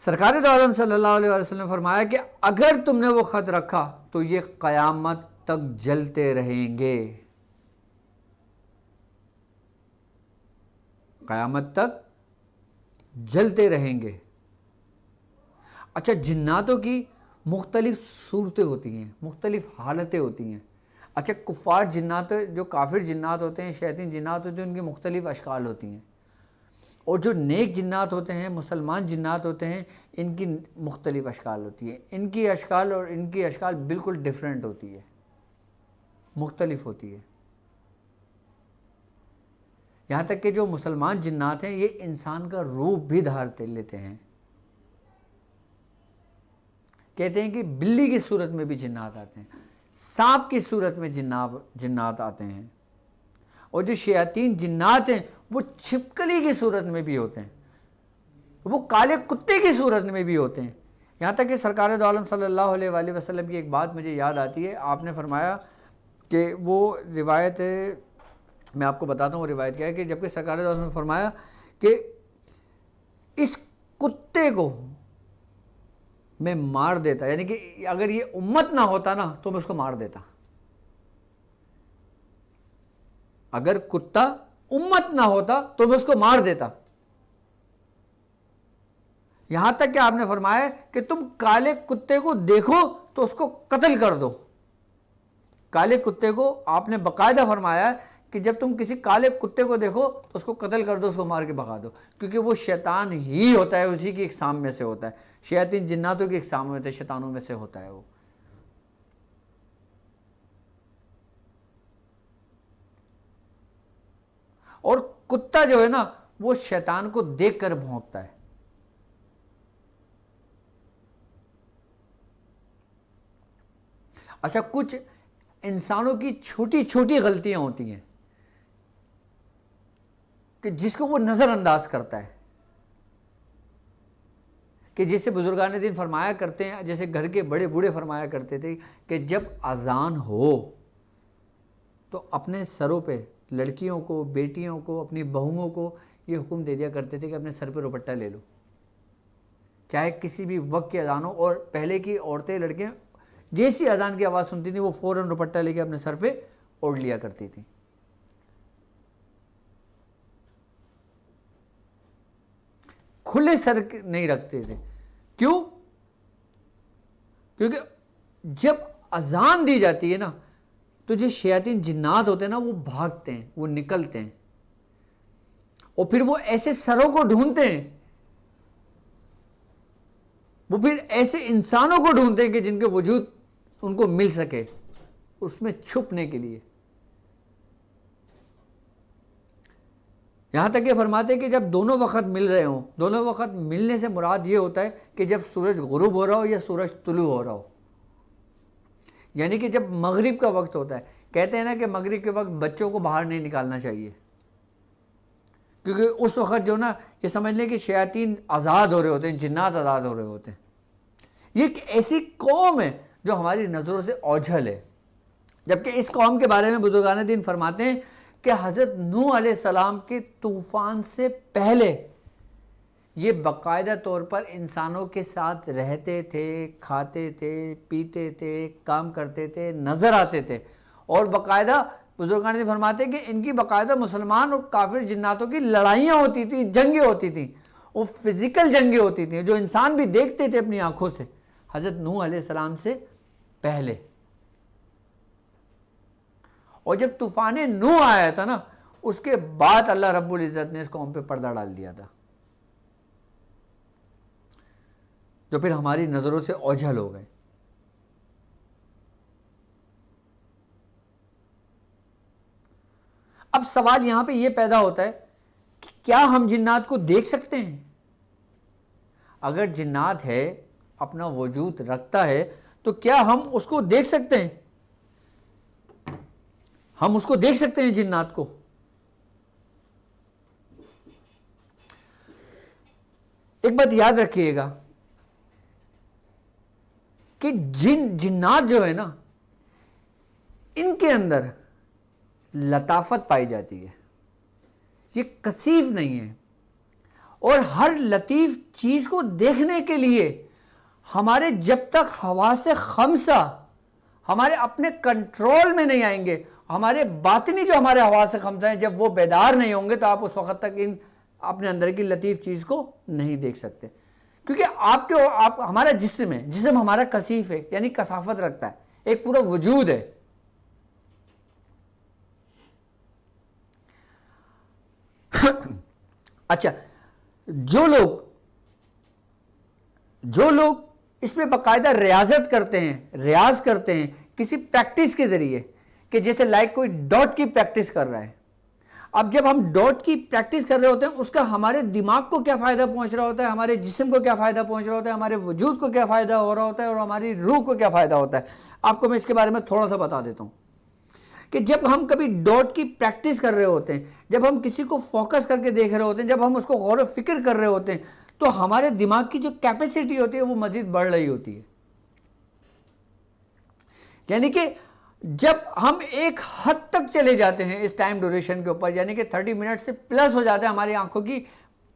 سرکار دو عالم صلی اللہ علیہ وسلم نے فرمایا کہ اگر تم نے وہ خط رکھا تو یہ قیامت تک جلتے رہیں گے, قیامت تک جلتے رہیں گے. اچھا, جناتوں کی مختلف صورتیں ہوتی ہیں, مختلف حالتیں ہوتی ہیں. اچھا, کفار جنات جو کافر جنات ہوتے ہیں, شیاطین جنات ہوتے ہیں, ان کی مختلف اشکال ہوتی ہیں, اور جو نیک جنات ہوتے ہیں, مسلمان جنات ہوتے ہیں, ان کی مختلف اشکال ہوتی ہے. ان کی اشکال اور ان کی اشکال بالکل ڈیفرنٹ ہوتی ہے, مختلف ہوتی ہے. یہاں تک کہ جو مسلمان جنات ہیں یہ انسان کا روپ بھی دھار لیتے ہیں. کہتے ہیں کہ بلی کی صورت میں بھی جنات آتے ہیں, سانپ کی صورت میں جنات آتے ہیں, اور جو شیاطین جنات ہیں وہ چھپکلی کی صورت میں بھی ہوتے ہیں, وہ کالے کتے کی صورت میں بھی ہوتے ہیں. یہاں تک کہ سرکار دو عالم صلی اللہ علیہ وآلہ وسلم کی ایک بات مجھے یاد آتی ہے. آپ نے فرمایا کہ وہ روایت میں آپ کو بتاتا ہوں وہ روایت کیا ہے کہ جبکہ سرکار دو عالم نے فرمایا کہ اس کتے کو میں مار دیتا, یعنی کہ اگر یہ امت نہ ہوتا نا تو میں اس کو مار دیتا. اگر کتا امت نہ ہوتا تو میں اس کو مار دیتا. یہاں تک کہ آپ نے فرمایا کہ تم کالے کتے کو دیکھو تو اس کو قتل کر دو. کالے کتے کو آپ نے باقاعدہ فرمایا کہ جب تم کسی کالے کتے کو دیکھو تو اس کو قتل کر دو, اس کو مار کے بھگا دو, کیونکہ وہ شیطان ہی ہوتا ہے, اسی کی اقسام میں سے ہوتا ہے. شیاطین جناتوں کی اقسام میں ہوتے ہیں, شیطانوں میں سے ہوتا ہے وہ. اور کتا جو ہے نا وہ شیطان کو دیکھ کر بھونکتا ہے. اچھا, کچھ انسانوں کی چھوٹی چھوٹی غلطیاں ہوتی ہیں کہ جس کو وہ نظر انداز کرتا ہے, کہ جسے بزرگان دین فرمایا کرتے ہیں, جیسے گھر کے بڑے بوڑھے فرمایا کرتے تھے کہ جب اذان ہو تو اپنے سروں پہ لڑکیوں کو, بیٹیوں کو, اپنی بہوؤں کو یہ حکم دے دیا کرتے تھے کہ اپنے سر پہ دوپٹہ لے لو, چاہے کسی بھی وقت کی اذان ہو. اور پہلے کی عورتیں لڑکیاں جیسی اذان کی آواز سنتی تھیں وہ فوراً دوپٹہ لے کے اپنے سر پہ اوڑھ لیا کرتی تھیں. کھلے سر نہیں رکھتے تھے. کیوں؟ کیونکہ جب اذان دی جاتی ہے نا تو جو شیاطین جنات ہوتے ہیں نا وہ بھاگتے ہیں، وہ نکلتے ہیں، اور پھر وہ ایسے سروں کو ڈھونڈتے ہیں، وہ پھر ایسے انسانوں کو ڈھونڈتے ہیں کہ جن کے وجود ان کو مل سکے اس میں چھپنے کے لیے. یہاں تک یہ فرماتے ہیں کہ جب دونوں وقت مل رہے ہوں، دونوں وقت ملنے سے مراد یہ ہوتا ہے کہ جب سورج غروب ہو رہا ہو یا سورج طلوع ہو رہا ہو، یعنی کہ جب مغرب کا وقت ہوتا ہے. کہتے ہیں نا کہ مغرب کے وقت بچوں کو باہر نہیں نکالنا چاہیے، کیونکہ اس وقت جو نا یہ سمجھ لیں کہ شیاطین آزاد ہو رہے ہوتے ہیں، جنات آزاد ہو رہے ہوتے ہیں. یہ ایک ایسی قوم ہے جو ہماری نظروں سے اوجھل ہے. جبکہ اس قوم کے بارے میں بزرگان دین فرماتے ہیں کہ حضرت نوح علیہ السلام کے طوفان سے پہلے یہ باقاعدہ طور پر انسانوں کے ساتھ رہتے تھے، کھاتے تھے، پیتے تھے، کام کرتے تھے، نظر آتے تھے، اور باقاعدہ بزرگان دین فرماتے ہیں کہ ان کی باقاعدہ مسلمان اور کافر جناتوں کی لڑائیاں ہوتی تھیں، جنگیں ہوتی تھیں، وہ فزیکل جنگیں ہوتی تھیں جو انسان بھی دیکھتے تھے اپنی آنکھوں سے حضرت نوح علیہ السلام سے پہلے. اور جب طوفان نوح آیا تھا نا اس کے بعد اللہ رب العزت نے اس قوم پہ پردہ ڈال دیا تھا، جو پھر ہماری نظروں سے اوجھل ہو گئے. اب سوال یہاں پہ یہ پیدا ہوتا ہے کہ کیا ہم جنات کو دیکھ سکتے ہیں؟ اگر جنات ہے، اپنا وجود رکھتا ہے، تو کیا ہم اس کو دیکھ سکتے ہیں؟ ہم اس کو دیکھ سکتے ہیں جنات کو؟ ایک بات یاد رکھیے گا کہ جنات جو ہے نا ان کے اندر لطافت پائی جاتی ہے، یہ کثیف نہیں ہے، اور ہر لطیف چیز کو دیکھنے کے لیے ہمارے جب تک حواس خمسہ ہمارے اپنے کنٹرول میں نہیں آئیں گے، ہمارے باطنی جو ہمارے حواس خمسہ ہیں جب وہ بیدار نہیں ہوں گے، تو آپ اس وقت تک اپنے اندر کی لطیف چیز کو نہیں دیکھ سکتے. کیونکہ ہمارا جسم ہے، جسم ہمارا کثیف ہے، یعنی کثافت رکھتا ہے، ایک پورا وجود ہے. اچھا، جو لوگ اس پہ باقاعدہ ریاضت کرتے ہیں، ریاض کرتے ہیں کسی پریکٹس کے ذریعے، کہ جیسے لائک کوئی ڈاٹ کی پریکٹس کر رہا ہے. اب جب ہم ڈاٹ کی پریکٹس کر رہے ہوتے ہیں اس کا ہمارے دماغ کو کیا فائدہ پہنچ رہا ہوتا ہے، ہمارے جسم کو کیا فائدہ پہنچ رہا ہوتا ہے، ہمارے وجود کو کیا فائدہ ہو رہا ہوتا ہے، اور ہماری روح کو کیا فائدہ ہوتا ہے. آپ کو میں اس کے بارے میں تھوڑا سا بتا دیتا ہوں کہ جب ہم کبھی ڈاٹ کی پریکٹس کر رہے ہوتے ہیں، جب ہم کسی کو فوکس کر کے دیکھ رہے ہوتے ہیں، جب ہم اس کو غور و فکر کر رہے ہوتے ہیں، تو ہمارے دماغ کی جو کیپیسٹی ہوتی ہے وہ مزید بڑھ رہی ہوتی ہے. یعنی کہ جب ہم ایک حد تک چلے جاتے ہیں اس ٹائم ڈیوریشن کے اوپر، یعنی کہ 30 منٹ سے پلس ہو جاتے ہیں، ہماری آنکھوں کی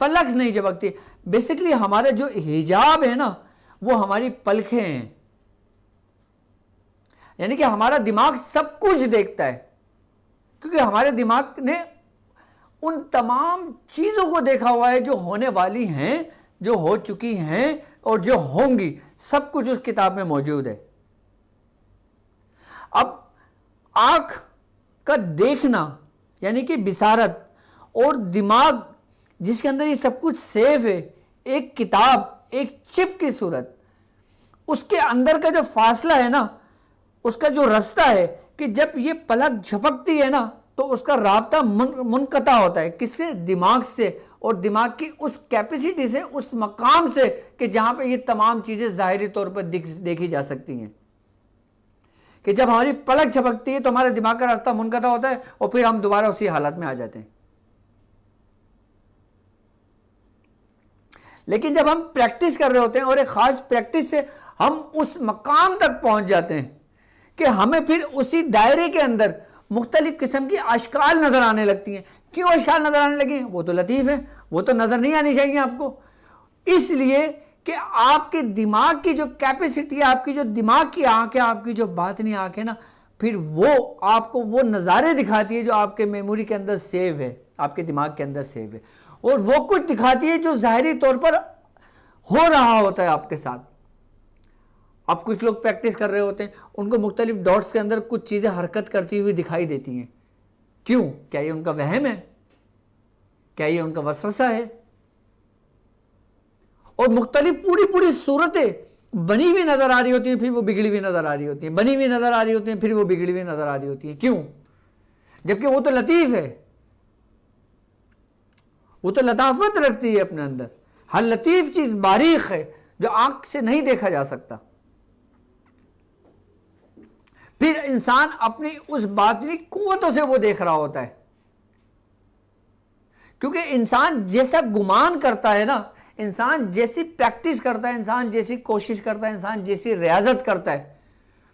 پلک نہیں جھپکتی. بیسیکلی ہمارا جو حجاب ہے نا وہ ہماری پلکیں ہیں، یعنی کہ ہمارا دماغ سب کچھ دیکھتا ہے، کیونکہ ہمارے دماغ نے ان تمام چیزوں کو دیکھا ہوا ہے جو ہونے والی ہیں، جو ہو چکی ہیں اور جو ہوں گی، سب کچھ اس کتاب میں موجود ہے. اب آنکھ کا دیکھنا یعنی کہ بصارت، اور دماغ جس کے اندر یہ سب کچھ سیو ہے، ایک کتاب، ایک چپ کی صورت، اس کے اندر کا جو فاصلہ ہے نا، اس کا جو رستہ ہے کہ جب یہ پلک جھپکتی ہے نا تو اس کا رابطہ منقطع ہوتا ہے. کس سے؟ دماغ سے، اور دماغ کی اس کیپیسٹی سے، اس مقام سے کہ جہاں پہ یہ تمام چیزیں ظاہری طور پر دیکھی جا سکتی ہیں. کہ جب ہماری پلک جھپکتی ہے تو ہمارے دماغ کا راستہ منقطع ہوتا ہے اور پھر ہم دوبارہ اسی حالت میں آ جاتے ہیں. لیکن جب ہم پریکٹس کر رہے ہوتے ہیں اور ایک خاص پریکٹس سے ہم اس مقام تک پہنچ جاتے ہیں کہ ہمیں پھر اسی دائرے کے اندر مختلف قسم کی اشکال نظر آنے لگتی ہیں. کیوں اشکال نظر آنے لگی؟ وہ تو لطیف ہیں، وہ تو نظر نہیں آنی چاہیے آپ کو، اس لیے کہ آپ کے دماغ کی جو کیپیسٹی ہے، آپ کی جو دماغ کی آنکھ ہے، آپ کی جو باطنی آنکھ ہے نا، پھر وہ آپ کو وہ نظارے دکھاتی ہے جو آپ کے میموری کے اندر سیو ہے، آپ کے دماغ کے اندر سیو ہے، اور وہ کچھ دکھاتی ہے جو ظاہری طور پر ہو رہا ہوتا ہے آپ کے ساتھ. اب کچھ لوگ پریکٹس کر رہے ہوتے ہیں، ان کو مختلف ڈاٹس کے اندر کچھ چیزیں حرکت کرتی ہوئی دکھائی دیتی ہیں. کیوں؟ کیا یہ ان کا وہم ہے؟ کیا یہ ان کا وسوسہ ہے؟ اور مختلف پوری صورتیں بنی ہوئی نظر آ رہی ہوتی ہیں، پھر وہ بگڑی ہوئی نظر آ رہی ہوتی ہیں، بنی ہوئی نظر آ رہی ہوتی ہیں، پھر وہ بگڑی ہوئی نظر آ رہی ہوتی ہیں. کیوں؟ جبکہ وہ تو لطیف ہے، وہ تو لطافت رکھتی ہے اپنے اندر. ہر لطیف چیز باریک ہے جو آنکھ سے نہیں دیکھا جا سکتا. پھر انسان اپنی اس باطنی قوتوں سے وہ دیکھ رہا ہوتا ہے. کیونکہ انسان جیسا گمان کرتا ہے نا، انسان جیسی پریکٹس کرتا ہے، انسان جیسی کوشش کرتا ہے، انسان جیسی ریاضت کرتا ہے،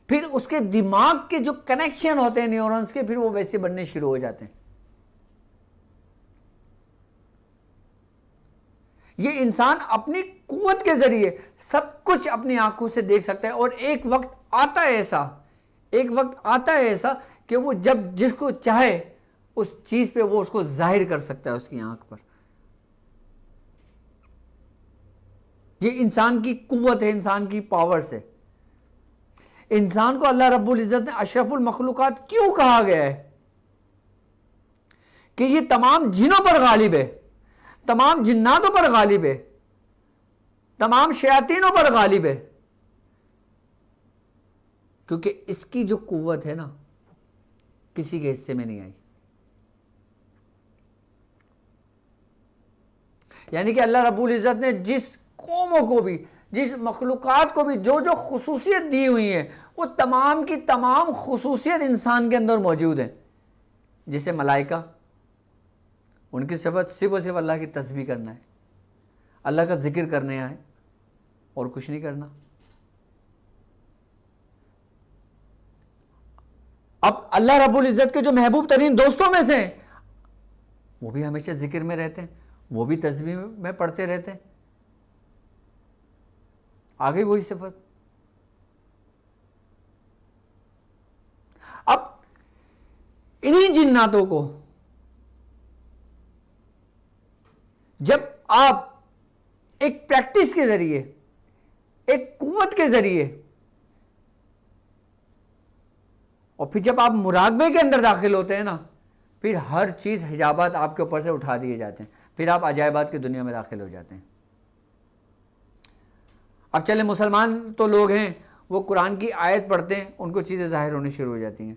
پھر اس کے دماغ کے جو کنیکشن ہوتے ہیں نیورونز کے، پھر وہ ویسے بننے شروع ہو جاتے ہیں. یہ انسان اپنی قوت کے ذریعے سب کچھ اپنی آنکھوں سے دیکھ سکتا ہے. اور ایک وقت آتا ہے ایسا کہ وہ جب جس کو چاہے اس چیز پہ وہ اس کو ظاہر کر سکتا ہے اس کی آنکھ پر. یہ انسان کی قوت ہے، انسان کی پاور سے. انسان کو اللہ رب العزت نے اشرف المخلوقات کیوں کہا گیا ہے؟ کہ یہ تمام جنوں پر غالب ہے، تمام جناتوں پر غالب ہے، تمام شیاطینوں پر غالب ہے. کیونکہ اس کی جو قوت ہے نا کسی کے حصے میں نہیں آئی. یعنی کہ اللہ رب العزت نے جس قوموں کو بھی، جس مخلوقات کو بھی جو جو خصوصیت دی ہوئی ہے، وہ تمام کی تمام خصوصیت انسان کے اندر موجود ہیں. جیسے ملائکہ، ان کی صفت صرف و صرف اللہ کی تسبیح کرنا ہے، اللہ کا ذکر کرنے آئے اور کچھ نہیں کرنا. اب اللہ رب العزت کے جو محبوب ترین دوستوں میں سے ہیں، وہ بھی ہمیشہ ذکر میں رہتے ہیں، وہ بھی تسبیح میں پڑھتے رہتے ہیں. آگے وہی صفت. اب انہی جناتوں کو جب آپ ایک پریکٹس کے ذریعے، ایک قوت کے ذریعے، اور پھر جب آپ مراقبے کے اندر داخل ہوتے ہیں نا، پھر ہر چیز حجابات آپ کے اوپر سے اٹھا دیے جاتے ہیں، پھر آپ عجائبات کی دنیا میں داخل ہو جاتے ہیں. اب چلے مسلمان تو لوگ ہیں، وہ قرآن کی آیت پڑھتے ہیں، ان کو چیزیں ظاہر ہونی شروع ہو جاتی ہیں.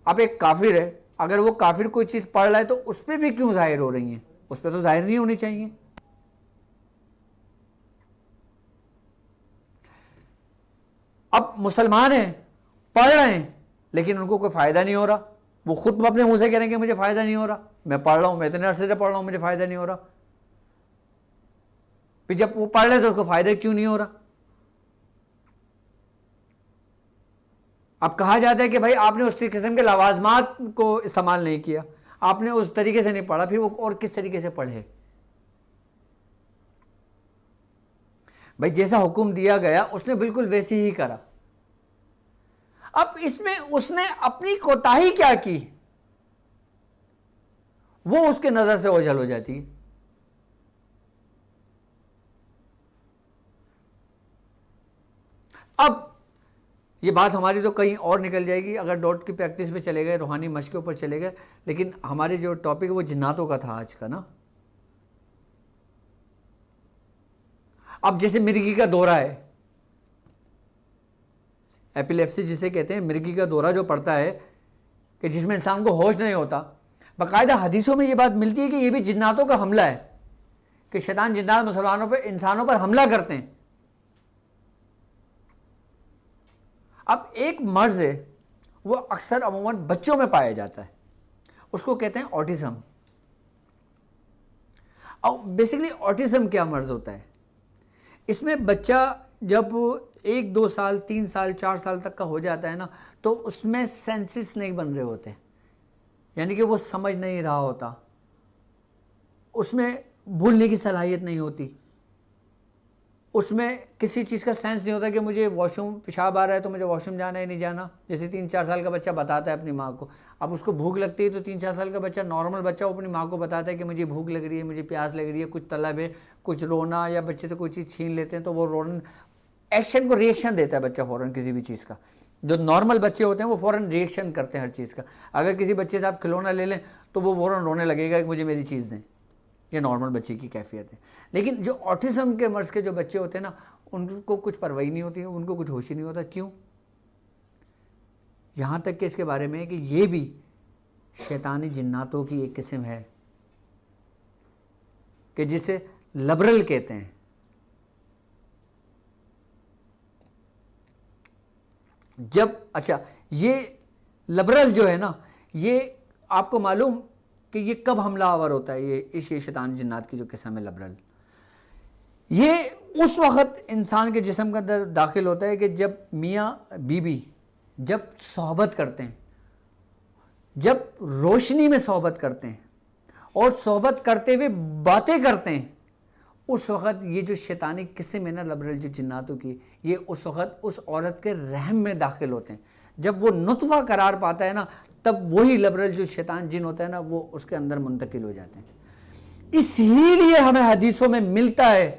اب ایک کافر ہے، اگر وہ کافر کوئی چیز پڑھ رہا ہے تو اس پہ بھی کیوں ظاہر ہو رہی ہیں؟ اس پہ تو ظاہر نہیں ہونی چاہیے. اب مسلمان ہیں، پڑھ رہے ہیں، لیکن ان کو کوئی فائدہ نہیں ہو رہا. وہ خود اپنے منہ سے کہہ رہے ہیں کہ مجھے فائدہ نہیں ہو رہا، میں پڑھ رہا ہوں، میں اتنے عرصے سے پڑھ رہا ہوں، مجھے فائدہ نہیں ہو رہا. پھر جب وہ پڑھ رہے تو اس کو فائدہ کیوں نہیں ہو رہا؟ اب کہا جاتا ہے کہ بھائی آپ نے اس قسم کے لوازمات کو استعمال نہیں کیا، آپ نے اس طریقے سے نہیں پڑھا. پھر وہ اور کس طریقے سے پڑھے؟ بھائی جیسا حکم دیا گیا اس نے بالکل ویسے ہی کرا. اب اس میں اس نے اپنی کوتاہی کیا کی، وہ اس کے نظر سے اوجھل ہو جاتی ہے. اب یہ بات ہماری تو کہیں اور نکل جائے گی اگر ڈاٹ کی پریکٹس پہ چلے گئے، روحانی مشق کے اوپر چلے گئے. لیکن ہمارے جو ٹاپک وہ جناتوں کا تھا آج کا نا. اب جیسے مرگی کا دورہ ہے، ایپیلیپسی جسے کہتے ہیں، مرگی کا دورہ جو پڑتا ہے کہ جس میں انسان کو ہوش نہیں ہوتا، باقاعدہ حدیثوں میں یہ بات ملتی ہے کہ یہ بھی جناتوں کا حملہ ہے، کہ شیطان جنات مسلمانوں پہ، انسانوں پر حملہ کرتے ہیں. اب ایک مرض ہے، وہ اکثر عموماً بچوں میں پایا جاتا ہے، اس کو کہتے ہیں آٹزم. اور بیسیکلی آٹزم کیا مرض ہوتا ہے؟ اس میں بچہ جب 1 2 سال 3 سال 4 سال تک کا ہو جاتا ہے نا، تو اس میں سینسز نہیں بن رہے ہوتے، یعنی کہ وہ سمجھ نہیں رہا ہوتا، اس میں بھولنے کی صلاحیت نہیں ہوتی، اس میں کسی چیز کا سینس نہیں ہوتا کہ مجھے واش روم پیشاب آ رہا ہے تو مجھے واش روم جانا ہے نہیں جانا. جیسے 3 4 سال کا بچہ بتاتا ہے اپنی ماں کو. اب اس کو بھوک لگتی ہے تو 3 4 سال کا بچہ، نارمل بچہ، وہ اپنی ماں کو بتاتا ہے کہ مجھے بھوک لگ رہی ہے، مجھے پیاس لگ رہی ہے، کچھ طلب ہے، کچھ رونا، یا بچے سے کوئی چیز چھین لیتے ہیں تو وہ ایکشن کو ریئیکشن دیتا ہے بچہ فوراً کسی بھی چیز کا. جو نارمل بچے ہوتے ہیں وہ فوراً ریئیکشن کرتے ہیں ہر چیز کا. اگر کسی بچے سے آپ کھلونا لے لیں تو وہ فوراً رونے لگے گا کہ مجھے میری چیز دیں. یہ نارمل بچے کی کیفیت ہے. لیکن جو آٹزم کے مرض کے جو بچے ہوتے ہیں نا, ان کو کچھ پرواہی نہیں ہوتی ہے, ان کو کچھ ہوش ہی نہیں ہوتا. کیوں؟ یہاں تک کہ اس کے بارے میں کہ یہ بھی شیطانی جناتوں کی ایک قسم ہے کہ جسے لبرل کہتے ہیں. جب اچھا یہ لبرل جو ہے نا, یہ آپ کو معلوم کہ یہ کب حملہ آور ہوتا ہے؟ یہ شیطان جنات کی جو قسم ہے لبرل, یہ اس وقت انسان کے جسم کے اندر داخل ہوتا ہے کہ جب میاں بیوی جب صحبت کرتے ہیں, جب روشنی میں صحبت کرتے ہیں اور صحبت کرتے ہوئے باتیں کرتے ہیں, اس وقت یہ جو شیطانی قسم ہے نا لبرل جو جناتوں کی, یہ اس وقت اس عورت کے رحم میں داخل ہوتے ہیں. جب وہ نطفہ قرار پاتا ہے نا, تب وہی لبرل جو شیطان جن ہوتا ہے نا وہ اس کے اندر منتقل ہو جاتے ہیں. اسی لیے ہمیں حدیثوں میں ملتا ہے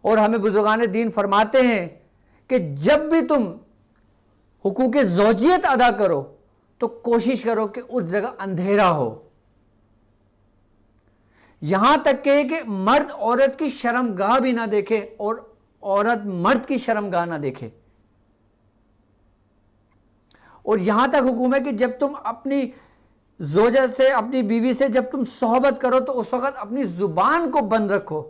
اور ہمیں بزرگان دین فرماتے ہیں کہ جب بھی تم حقوق زوجیت ادا کرو تو کوشش کرو کہ اس جگہ اندھیرا ہو. یہاں تک کہ مرد عورت کی شرمگاہ بھی نہ دیکھے اور عورت مرد کی شرمگاہ نہ دیکھے. اور یہاں تک حکم ہے کہ جب تم اپنی زوجہ سے, اپنی بیوی سے جب تم صحبت کرو تو اس وقت اپنی زبان کو بند رکھو,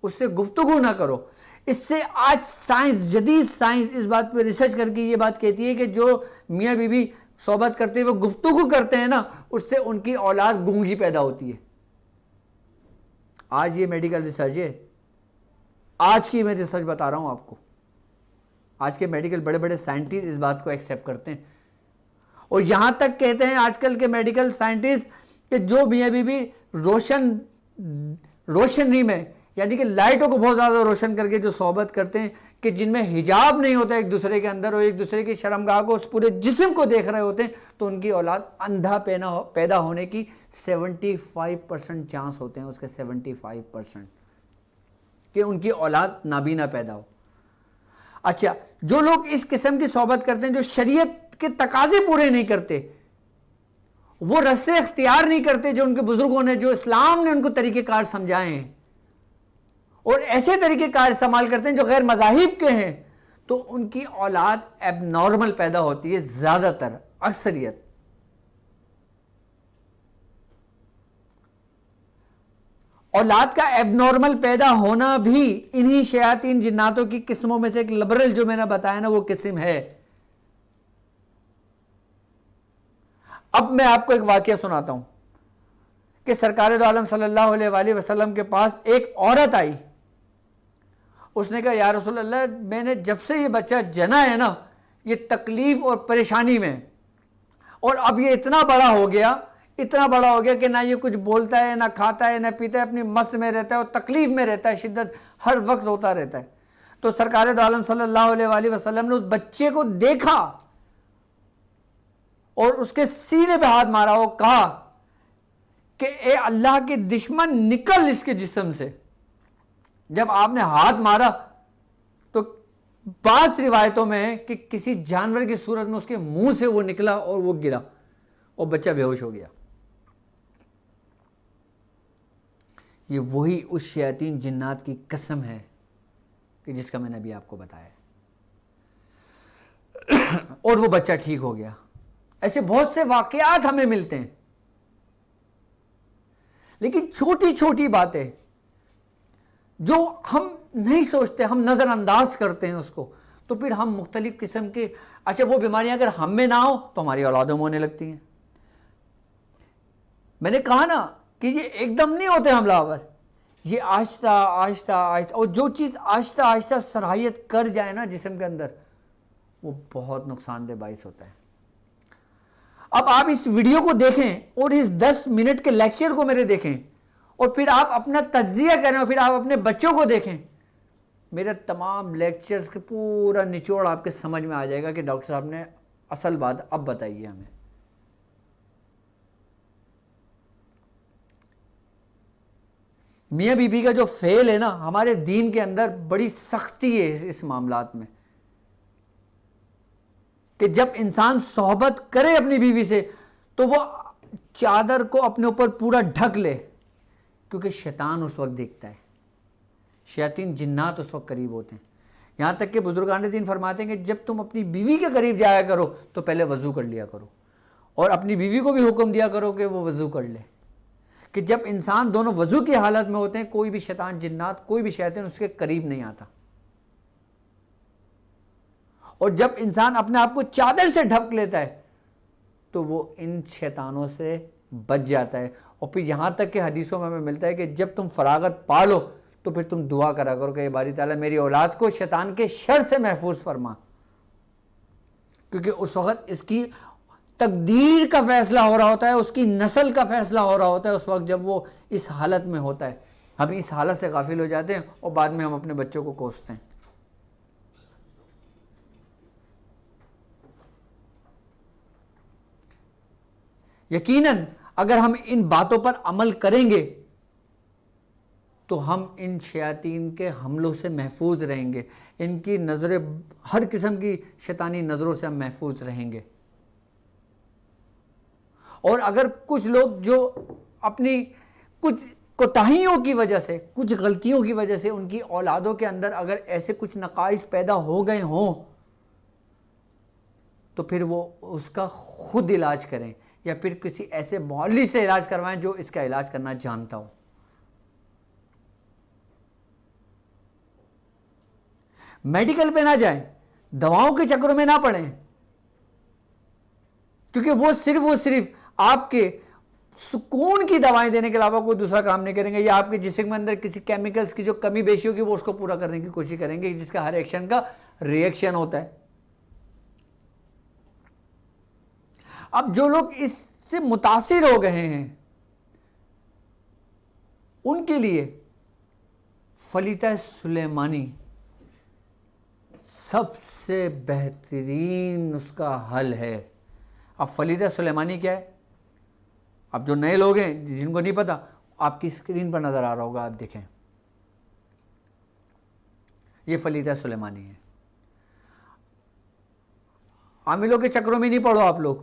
اس سے گفتگو نہ کرو. اس سے آج سائنس, جدید سائنس اس بات پہ ریسرچ کر کے یہ بات کہتی ہے کہ جو میاں بیوی صحبت کرتے ہوئے گفتگو کرتے ہیں نا, اس سے ان کی اولاد گونگی پیدا ہوتی ہے. آج یہ میڈیکل ریسرچ ہے, آج کی میں ریسرچ بتا رہا ہوں آپ کو. آج کے میڈیکل بڑے بڑے سائنٹسٹ اس بات کو ایکسیپٹ کرتے ہیں. اور یہاں تک کہتے ہیں آج کل کے میڈیکل سائنٹسٹ کہ جو میاں بیوی روشنی میں, یعنی کہ لائٹوں کو بہت زیادہ روشن کر کے جو صحبت کرتے ہیں, کہ جن میں حجاب نہیں ہوتا ایک دوسرے کے اندر, اور ایک دوسرے کی شرمگاہ کو, اس پورے جسم کو دیکھ رہے ہوتے ہیں, تو ان کی اولاد اندھا پیدا ہونے کی 75% چانس ہوتے ہیں, اس کے 75% کہ ان کی اولاد نابینا پیدا ہو. اچھا, جو لوگ اس قسم کی صحبت کرتے ہیں, جو شریعت کے تقاضے پورے نہیں کرتے, وہ رستے اختیار نہیں کرتے جو ان کے بزرگوں نے, جو اسلام نے ان کو طریقہ کار سمجھائے ہیں, اور ایسے طریقہ کار استعمال کرتے ہیں جو غیر مذاہب کے ہیں, تو ان کی اولاد ایب نارمل پیدا ہوتی ہے. زیادہ تر, اکثریت. اولاد کا ایب نارمل پیدا ہونا بھی انہی شیاطین جناتوں کی قسموں میں سے ایک لبرل جو میں نے بتایا نا وہ قسم ہے. اب میں آپ کو ایک واقعہ سناتا ہوں کہ سرکار دو عالم صلی اللہ علیہ وآلہ وسلم کے پاس ایک عورت آئی. اس نے کہا یا رسول اللہ, میں نے جب سے یہ بچہ جنا ہے نا, یہ تکلیف اور پریشانی میں, اور اب یہ اتنا بڑا ہو گیا کہ نہ یہ کچھ بولتا ہے, نہ کھاتا ہے, نہ پیتا ہے, اپنی مست میں رہتا ہے اور تکلیف میں رہتا ہے, شدت ہر وقت ہوتا رہتا ہے. تو سرکار دو عالم صلی اللہ علیہ وآلہ وسلم نے اس بچے کو دیکھا اور اس کے سینے پہ ہاتھ مارا اور کہا کہ اے اللہ کے دشمن, نکل اس کے جسم سے. جب آپ نے ہاتھ مارا تو بعض روایتوں میں ہے کہ کسی جانور کی صورت میں اس کے منہ سے وہ نکلا اور وہ گرا اور بچہ بے ہوش ہو گیا. یہ وہی اس شیاطین جنات کی قسم ہے کہ جس کا میں نے ابھی آپ کو بتایا, اور وہ بچہ ٹھیک ہو گیا. ایسے بہت سے واقعات ہمیں ملتے ہیں. لیکن چھوٹی چھوٹی باتیں جو ہم نہیں سوچتے, ہم نظر انداز کرتے ہیں اس کو, تو پھر ہم مختلف قسم کے, اچھا وہ بیماریاں اگر ہم میں نہ ہو تو ہماری اولادوں میں ہونے لگتی ہیں. میں نے کہا نا کہ یہ ایک دم نہیں ہوتے حملہ آور, یہ آہستہ آہستہ آہستہ, اور جو چیز آہستہ آہستہ صلاحیت کر جائے نا جسم کے اندر, وہ بہت نقصان دہ باعث ہوتا ہے. اب آپ اس ویڈیو کو دیکھیں اور اس 10 منٹ کے لیکچر کو میرے دیکھیں, اور پھر آپ اپنا تجزیہ کریں, اور پھر آپ اپنے بچوں کو دیکھیں. میرے تمام لیکچرز کے پورا نچوڑ آپ کے سمجھ میں آ جائے گا کہ ڈاکٹر صاحب نے اصل بات اب بتائیے ہمیں. میاں بی بی کا جو فعل ہے نا، ہمارے دین کے اندر بڑی سختی ہے اس معاملات میں، کہ جب انسان صحبت کرے اپنی بیوی سے تو وہ چادر کو اپنے اوپر پورا ڈھک لے، کیونکہ شیطان اس وقت دیکھتا ہے، شیاطین جنات اس وقت قریب ہوتے ہیں. یہاں تک کہ بزرگان دین فرماتے ہیں کہ جب تم اپنی بیوی کے قریب جایا کرو تو پہلے وضو کر لیا کرو، اور اپنی بیوی کو بھی حکم دیا کرو کہ وہ وضو کر لے، کہ جب انسان دونوں وضو کی حالت میں ہوتے ہیں کوئی بھی شیطان جنات، کوئی بھی شیطان اس کے قریب نہیں آتا. اور جب انسان اپنے آپ کو چادر سے ڈھک لیتا ہے تو وہ ان شیطانوں سے بچ جاتا ہے. اور پھر یہاں تک کہ حدیثوں میں ہمیں ملتا ہے کہ جب تم فراغت پا لو تو پھر تم دعا کرا کرو کہ اے باری تعالیٰ میری اولاد کو شیطان کے شر سے محفوظ فرما، کیونکہ اس وقت اس کی تقدیر کا فیصلہ ہو رہا ہوتا ہے، اس کی نسل کا فیصلہ ہو رہا ہوتا ہے اس وقت جب وہ اس حالت میں ہوتا ہے. ہم اس حالت سے غافل ہو جاتے ہیں اور بعد میں ہم اپنے بچوں کو کوستے ہیں. یقیناً اگر ہم ان باتوں پر عمل کریں گے تو ہم ان شیاطین کے حملوں سے محفوظ رہیں گے، ان کی نظریں، ہر قسم کی شیطانی نظروں سے ہم محفوظ رہیں گے. اور اگر کچھ لوگ جو اپنی کچھ کوتاہیوں کی وجہ سے، کچھ غلطیوں کی وجہ سے ان کی اولادوں کے اندر اگر ایسے کچھ نقائص پیدا ہو گئے ہوں تو پھر وہ اس کا خود علاج کریں، یا پھر کسی ایسے معالج سے علاج کروائیں جو اس کا علاج کرنا جانتا ہو. میڈیکل پہ نہ جائیں، دواؤں کے چکروں میں نہ پڑیں، کیونکہ وہ صرف آپ کے سکون کی دوائیں دینے کے علاوہ کوئی دوسرا کام نہیں کریں گے، یا آپ کے جسم میں اندر کسی کیمیکلز کی جو کمی بیشی ہوگی وہ اس کو پورا کرنے کی کوشش کریں گے، جس کا ہر ایکشن کا ری ایکشن ہوتا ہے. اب جو لوگ اس سے متاثر ہو گئے ہیں ان کے لیے فلیتہ سلیمانی سب سے بہترین اس کا حل ہے. اب فلیتہ سلیمانی کیا ہے؟ اب جو نئے لوگ ہیں جن کو نہیں پتا، آپ کی اسکرین پر نظر آ رہا ہوگا، آپ دیکھیں، یہ فلیتہ سلیمانی ہے. عاملوں کے چکروں میں نہیں پڑو، آپ لوگ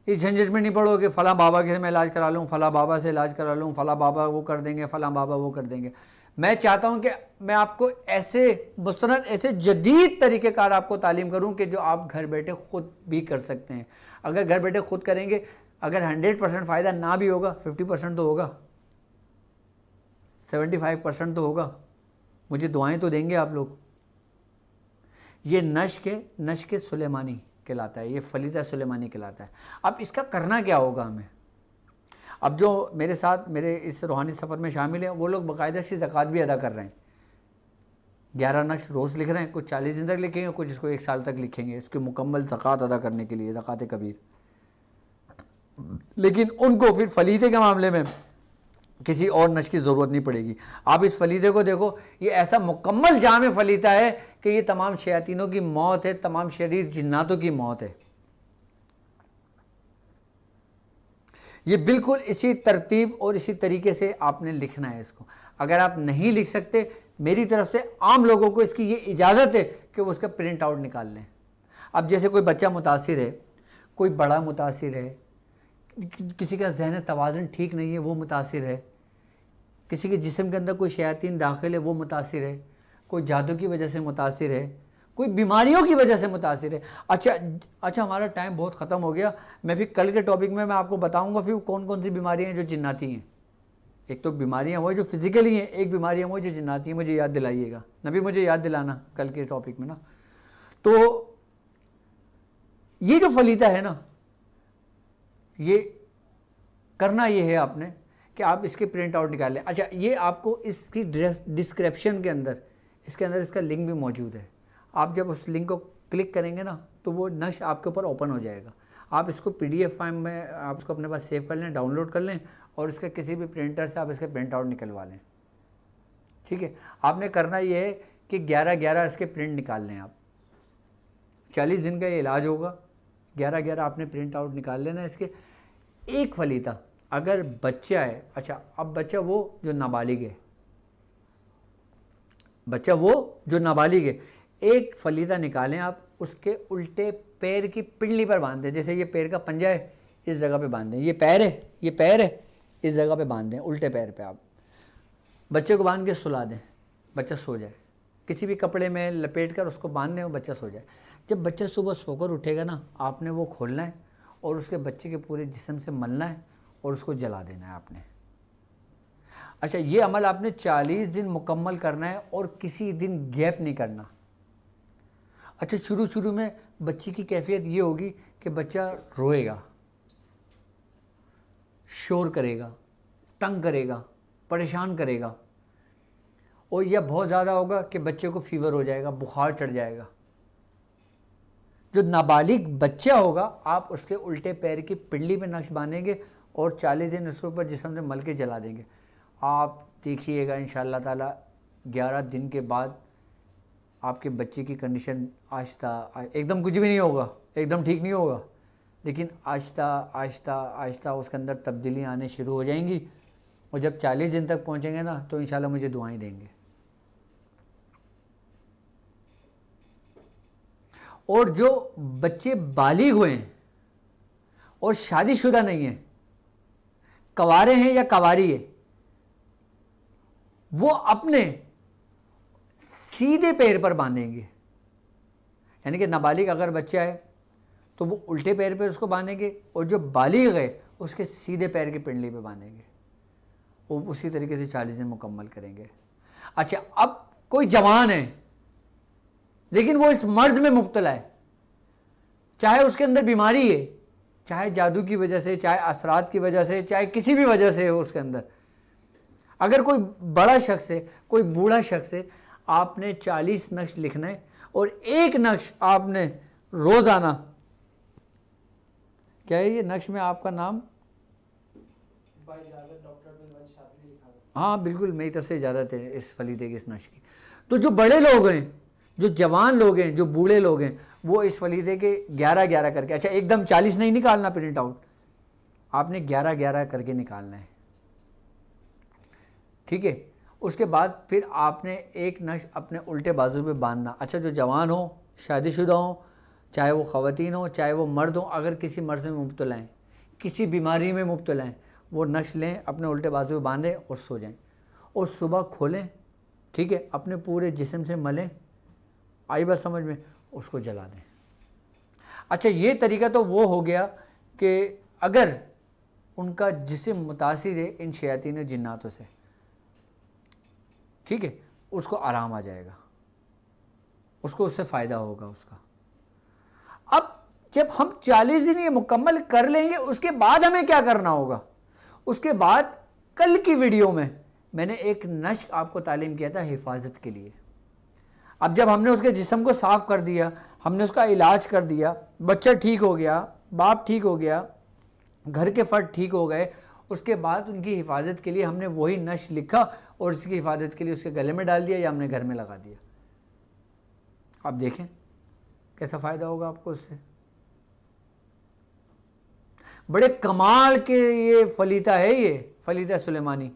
اس جھنجھٹ میں نہیں پڑو کہ فلاں بابا کے میں علاج کرا لوں، فلاں بابا سے علاج کرا لوں، فلاں بابا وہ کر دیں گے، فلاں بابا وہ کر دیں گے. میں چاہتا ہوں کہ میں آپ کو ایسے مستند، ایسے جدید طریقہ کار آپ کو تعلیم کروں کہ جو آپ گھر بیٹھے خود بھی کر سکتے ہیں. اگر گھر بیٹھے خود کریں گے، اگر 100% فائدہ نہ بھی ہوگا، 50% تو ہوگا، 75% تو ہوگا. مجھے دعائیں تو دیں گے آپ لوگ. یہ نشق سلیمانی کہلاتا ہے، یہ فلیتہ سلیمانی کہلاتا ہے. اب اس کا کرنا کیا ہوگا ہمیں؟ اب جو میرے ساتھ میرے اس روحانی سفر میں شامل ہیں وہ لوگ باقاعدہ سی زکوٰۃ بھی ادا کر رہے ہیں. 11 نقش روز لکھ رہے ہیں، کچھ 40 دن تک لکھیں گے، کچھ اس کو 1 سال تک لکھیں گے، اس کی مکمل زکوٰۃ ادا کرنے کے لیے، زکوٰۃ کبیر. لیکن ان کو پھر فلیتے کے معاملے میں کسی اور نش کی ضرورت نہیں پڑے گی. آپ اس فلیتے کو دیکھو، یہ ایسا مکمل جامع فلیتہ ہے کہ یہ تمام شیاطینوں کی موت ہے، تمام شریر جناتوں کی موت ہے. یہ بالکل اسی ترتیب اور اسی طریقے سے آپ نے لکھنا ہے اس کو. اگر آپ نہیں لکھ سکتے، میری طرف سے عام لوگوں کو اس کی یہ اجازت ہے کہ وہ اس کا پرنٹ آؤٹ نکال لیں. اب جیسے کوئی بچہ متاثر ہے، کوئی بڑا متاثر ہے، کسی کا ذہن توازن ٹھیک نہیں ہے وہ متاثر ہے، کسی کے جسم کے اندر کوئی شیاطین داخل ہے وہ متاثر ہے، کوئی جادو کی وجہ سے متاثر ہے، کوئی بیماریوں کی وجہ سے متاثر ہے. اچھا ہمارا ٹائم بہت ختم ہو گیا. میں پھر کل کے ٹاپک میں آپ کو بتاؤں گا پھر کون کون سی بیماریاں ہیں جو جناتی ہیں. ایک تو بیماریاں وہ جو فزیکلی ہیں، ایک بیماریاں وہ جو جناتی ہیں. مجھے یاد دلائیے گا نبی، مجھے یاد دلانا کل کے ٹاپک میں نا. تو یہ جو فلیتہ ہے نا، یہ کرنا یہ ہے آپ نے کہ آپ اس کے پرنٹ آؤٹ نکال لیں. اچھا، یہ آپ کو اس کی ڈسکرپشن کے اندر اس کا لنک بھی موجود ہے. آپ جب اس لنک کو کلک کریں گے نا تو وہ نش آپ کے اوپر اوپن ہو جائے گا. آپ اس کو PDF فائل میں آپ اس کو اپنے پاس سیو کر لیں، ڈاؤن لوڈ کر لیں، اور اس کے کسی بھی پرنٹر سے آپ اس کے پرنٹ آؤٹ نکلوا لیں. ٹھیک ہے، آپ نے کرنا یہ ہے کہ 11 اس کے پرنٹ نکال لیں. آپ 40 دن کا یہ علاج ہوگا. 11 آپ نے پرنٹ آؤٹ نکال لینا اس کے. ایک فلیتہ اگر بچہ ہے، اچھا اب بچہ وہ جو نابالغ ہے، بچہ وہ جو نابالغ ہے، ایک فلیدہ نکالیں آپ، اس کے الٹے پیر کی پنڈلی پر باندھ دیں، جیسے یہ پیر کا پنجہ ہے اس جگہ پہ باندھ دیں، یہ پیر ہے اس جگہ پہ باندھ دیں، الٹے پیر پہ آپ بچے کو باندھ کے سلا دیں، بچہ سو جائے، کسی بھی کپڑے میں لپیٹ کر اس کو باندھ دیں اور بچہ سو جائے۔ جب بچہ صبح سو کر اٹھے گا نا، آپ نے وہ کھولنا ہے اور اس کے بچے کے پورے جسم سے ملنا ہے اور اس کو جلا دینا ہے آپ نے۔ اچھا یہ عمل آپ نے 40 دن مکمل کرنا ہے اور کسی دن گیپ نہیں کرنا۔ اچھا شروع میں بچے کی کیفیت یہ ہوگی کہ بچہ روئے گا، شور کرے گا، تنگ کرے گا، پریشان کرے گا، اور یہ بہت زیادہ ہوگا کہ بچے کو فیور ہو جائے گا، بخار چڑھ جائے گا۔ جو نابالغ بچہ ہوگا آپ اس کے الٹے پیر کی پنڈلی پہ نقش باندھیں گے اور 40 دن اس کے اوپر جسم سے مل کے جلا دیں گے۔ آپ دیکھیے گا انشاءاللہ تعالی 11 دن کے بعد آپ کے بچے کی کنڈیشن آہستہ، ایک دم کچھ بھی نہیں ہوگا، ایک دم ٹھیک نہیں ہوگا، لیکن آہستہ اس کے اندر تبدیلیاں آنے شروع ہو جائیں گی، اور جب 40 دن تک پہنچیں گے نا تو انشاءاللہ مجھے دعائیں دیں گے۔ اور جو بچے بالغ ہوئے ہیں اور شادی شدہ نہیں ہیں، کوارے ہیں یا کواری ہے، وہ اپنے سیدھے پیر پر باندھیں گے، یعنی کہ نابالغ اگر بچہ ہے تو وہ الٹے پیر پہ اس کو باندھیں گے، اور جو بالغ ہے اس کے سیدھے پیر کی پنڈلی پہ باندھیں گے، وہ اسی طریقے سے 40 دن مکمل کریں گے۔ اچھا اب کوئی جوان ہے لیکن وہ اس مرض میں مبتلا ہے، چاہے اس کے اندر بیماری ہے، چاہے جادو کی وجہ سے، چاہے اثرات کی وجہ سے، چاہے کسی بھی وجہ سے ہو اس کے اندر، اگر کوئی بڑا شخص ہے، کوئی بوڑھا شخص ہے، آپ نے 40 نقش لکھنا ہے، اور ایک نقش آپ نے روزانہ، کیا ہے یہ نقش میں آپ کا نام؟ ہاں بالکل میری طرف سے اجازت ہے اس فلیدے کی، اس نقش کی۔ تو جو بڑے لوگ ہیں، جو جوان لوگ ہیں، جو بوڑھے لوگ ہیں، وہ اس فلیدے کے 11 کر کے، اچھا ایک دم 40 نہیں نکالنا پرنٹ آؤٹ، آپ نے 11 کر کے نکالنا ہے، ٹھیک ہے؟ اس کے بعد پھر آپ نے ایک نقش اپنے الٹے بازو پہ باندھنا۔ اچھا جو جوان ہوں، شادی شدہ ہوں، چاہے وہ خواتین ہوں، چاہے وہ مرد ہوں، اگر کسی مرض میں مبتلا ہیں، کسی بیماری میں مبتلا ہیں، وہ نقش لیں، اپنے الٹے بازو پہ باندھیں اور سو جائیں، اور صبح کھولیں، ٹھیک ہے، اپنے پورے جسم سے ملیں، آئی بات سمجھ میں، اس کو جلا دیں۔ اچھا یہ طریقہ تو وہ ہو گیا کہ اگر ان کا جسم متاثر ہے ان شیاطین و جناتوں سے، ٹھیک ہے، اس کو آرام آ جائے گا، اس کو اس سے فائدہ ہوگا اس کا۔ اب جب ہم 40 دن یہ مکمل کر لیں گے، اس کے بعد ہمیں کیا کرنا ہوگا؟ اس کے بعد کل کی ویڈیو میں نے ایک نشق آپ کو تعلیم کیا تھا حفاظت کے لیے۔ اب جب ہم نے اس کے جسم کو صاف کر دیا، ہم نے اس کا علاج کر دیا، بچہ ٹھیک ہو گیا، باپ ٹھیک ہو گیا، گھر کے فرد ٹھیک ہو گئے، اس کے بعد ان کی حفاظت کے لیے ہم نے وہی نشق لکھا اور اس کی حفاظت کے لیے اس کے گلے میں ڈال دیا یا ہم نے گھر میں لگا دیا۔ آپ دیکھیں کیسا فائدہ ہوگا آپ کو اس سے۔ بڑے کمال کے یہ فلیدہ ہے، یہ فلیدہ سلیمانی۔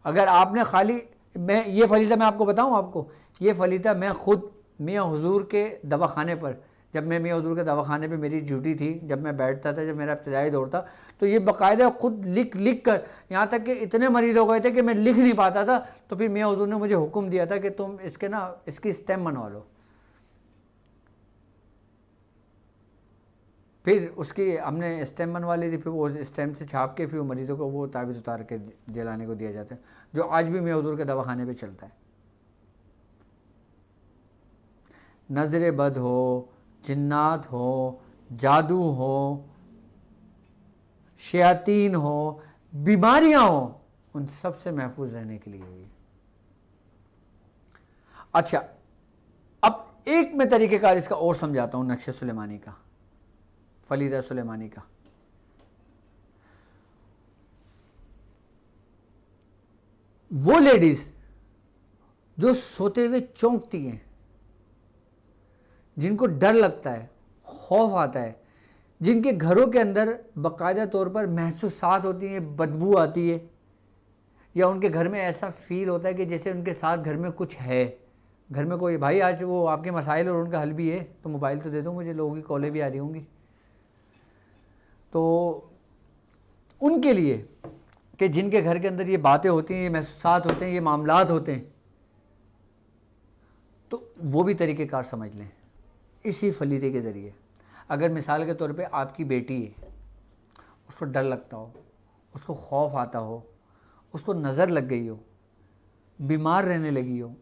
اگر آپ نے خالی یہ فلیدہ میں آپ کو بتاؤں، آپ کو یہ فلیدہ میں خود میاں حضور کے دواخانے پر، جب میں میاں حضور کے دواخانے پہ میری ڈیوٹی تھی، جب میں بیٹھتا تھا، جب میرا ابتدائی دور تھا، تو یہ باقاعدہ خود لکھ کر، یہاں تک کہ اتنے مریض ہو گئے تھے کہ میں لکھ نہیں پاتا تھا، تو پھر میاں حضور نے مجھے حکم دیا تھا کہ تم اس کی اسٹیمپ بنوا لو۔ پھر اس کی ہم نے اسٹیمپ بنوا لی تھی، پھر وہ اسٹیمپ سے چھاپ کے پھر وہ مریضوں کو وہ تعویذ اتار کے جلانے کو دیا جاتا ہے، جو آج بھی میاں حضور کے دواخانے پہ چلتا ہے۔ نظر بد ہو، جنات ہو، جادو ہو، شیاطین ہو، بیماریاں ہوں، ان سب سے محفوظ رہنے کے لیے ہوئی۔ اچھا اب ایک میں طریقہ کار اس کا اور سمجھاتا ہوں، نقش سلیمانی کا، فلیدہ سلیمانی کا۔ وہ لیڈیز جو سوتے ہوئے چونکتی ہیں، جن کو ڈر لگتا ہے، خوف آتا ہے جن کے گھروں کے اندر باقاعدہ طور پر محسوسات ہوتی ہیں، بدبو آتی ہے، یا ان کے گھر میں ایسا فیل ہوتا ہے کہ جیسے ان کے ساتھ گھر میں کچھ ہے، گھر میں کوئی بھائی آج وہ آپ کے مسائل اور ان کا حل بھی ہے تو موبائل تو دے دو مجھے، لوگوں کی کالیں بھی آ رہی ہوں گی. تو ان کے لیے کہ جن کے گھر کے اندر یہ باتیں ہوتی ہیں، یہ محسوسات ہوتے ہیں، یہ معاملات ہوتے ہیں، تو وہ بھی طریقہ کار سمجھ لیں اسی فلیتے کے ذریعے. اگر مثال کے طور پہ آپ کی بیٹی ہے، اس کو ڈر لگتا ہو، اس کو خوف آتا ہو، اس کو نظر لگ گئی ہو، بیمار رہنے لگی ہو،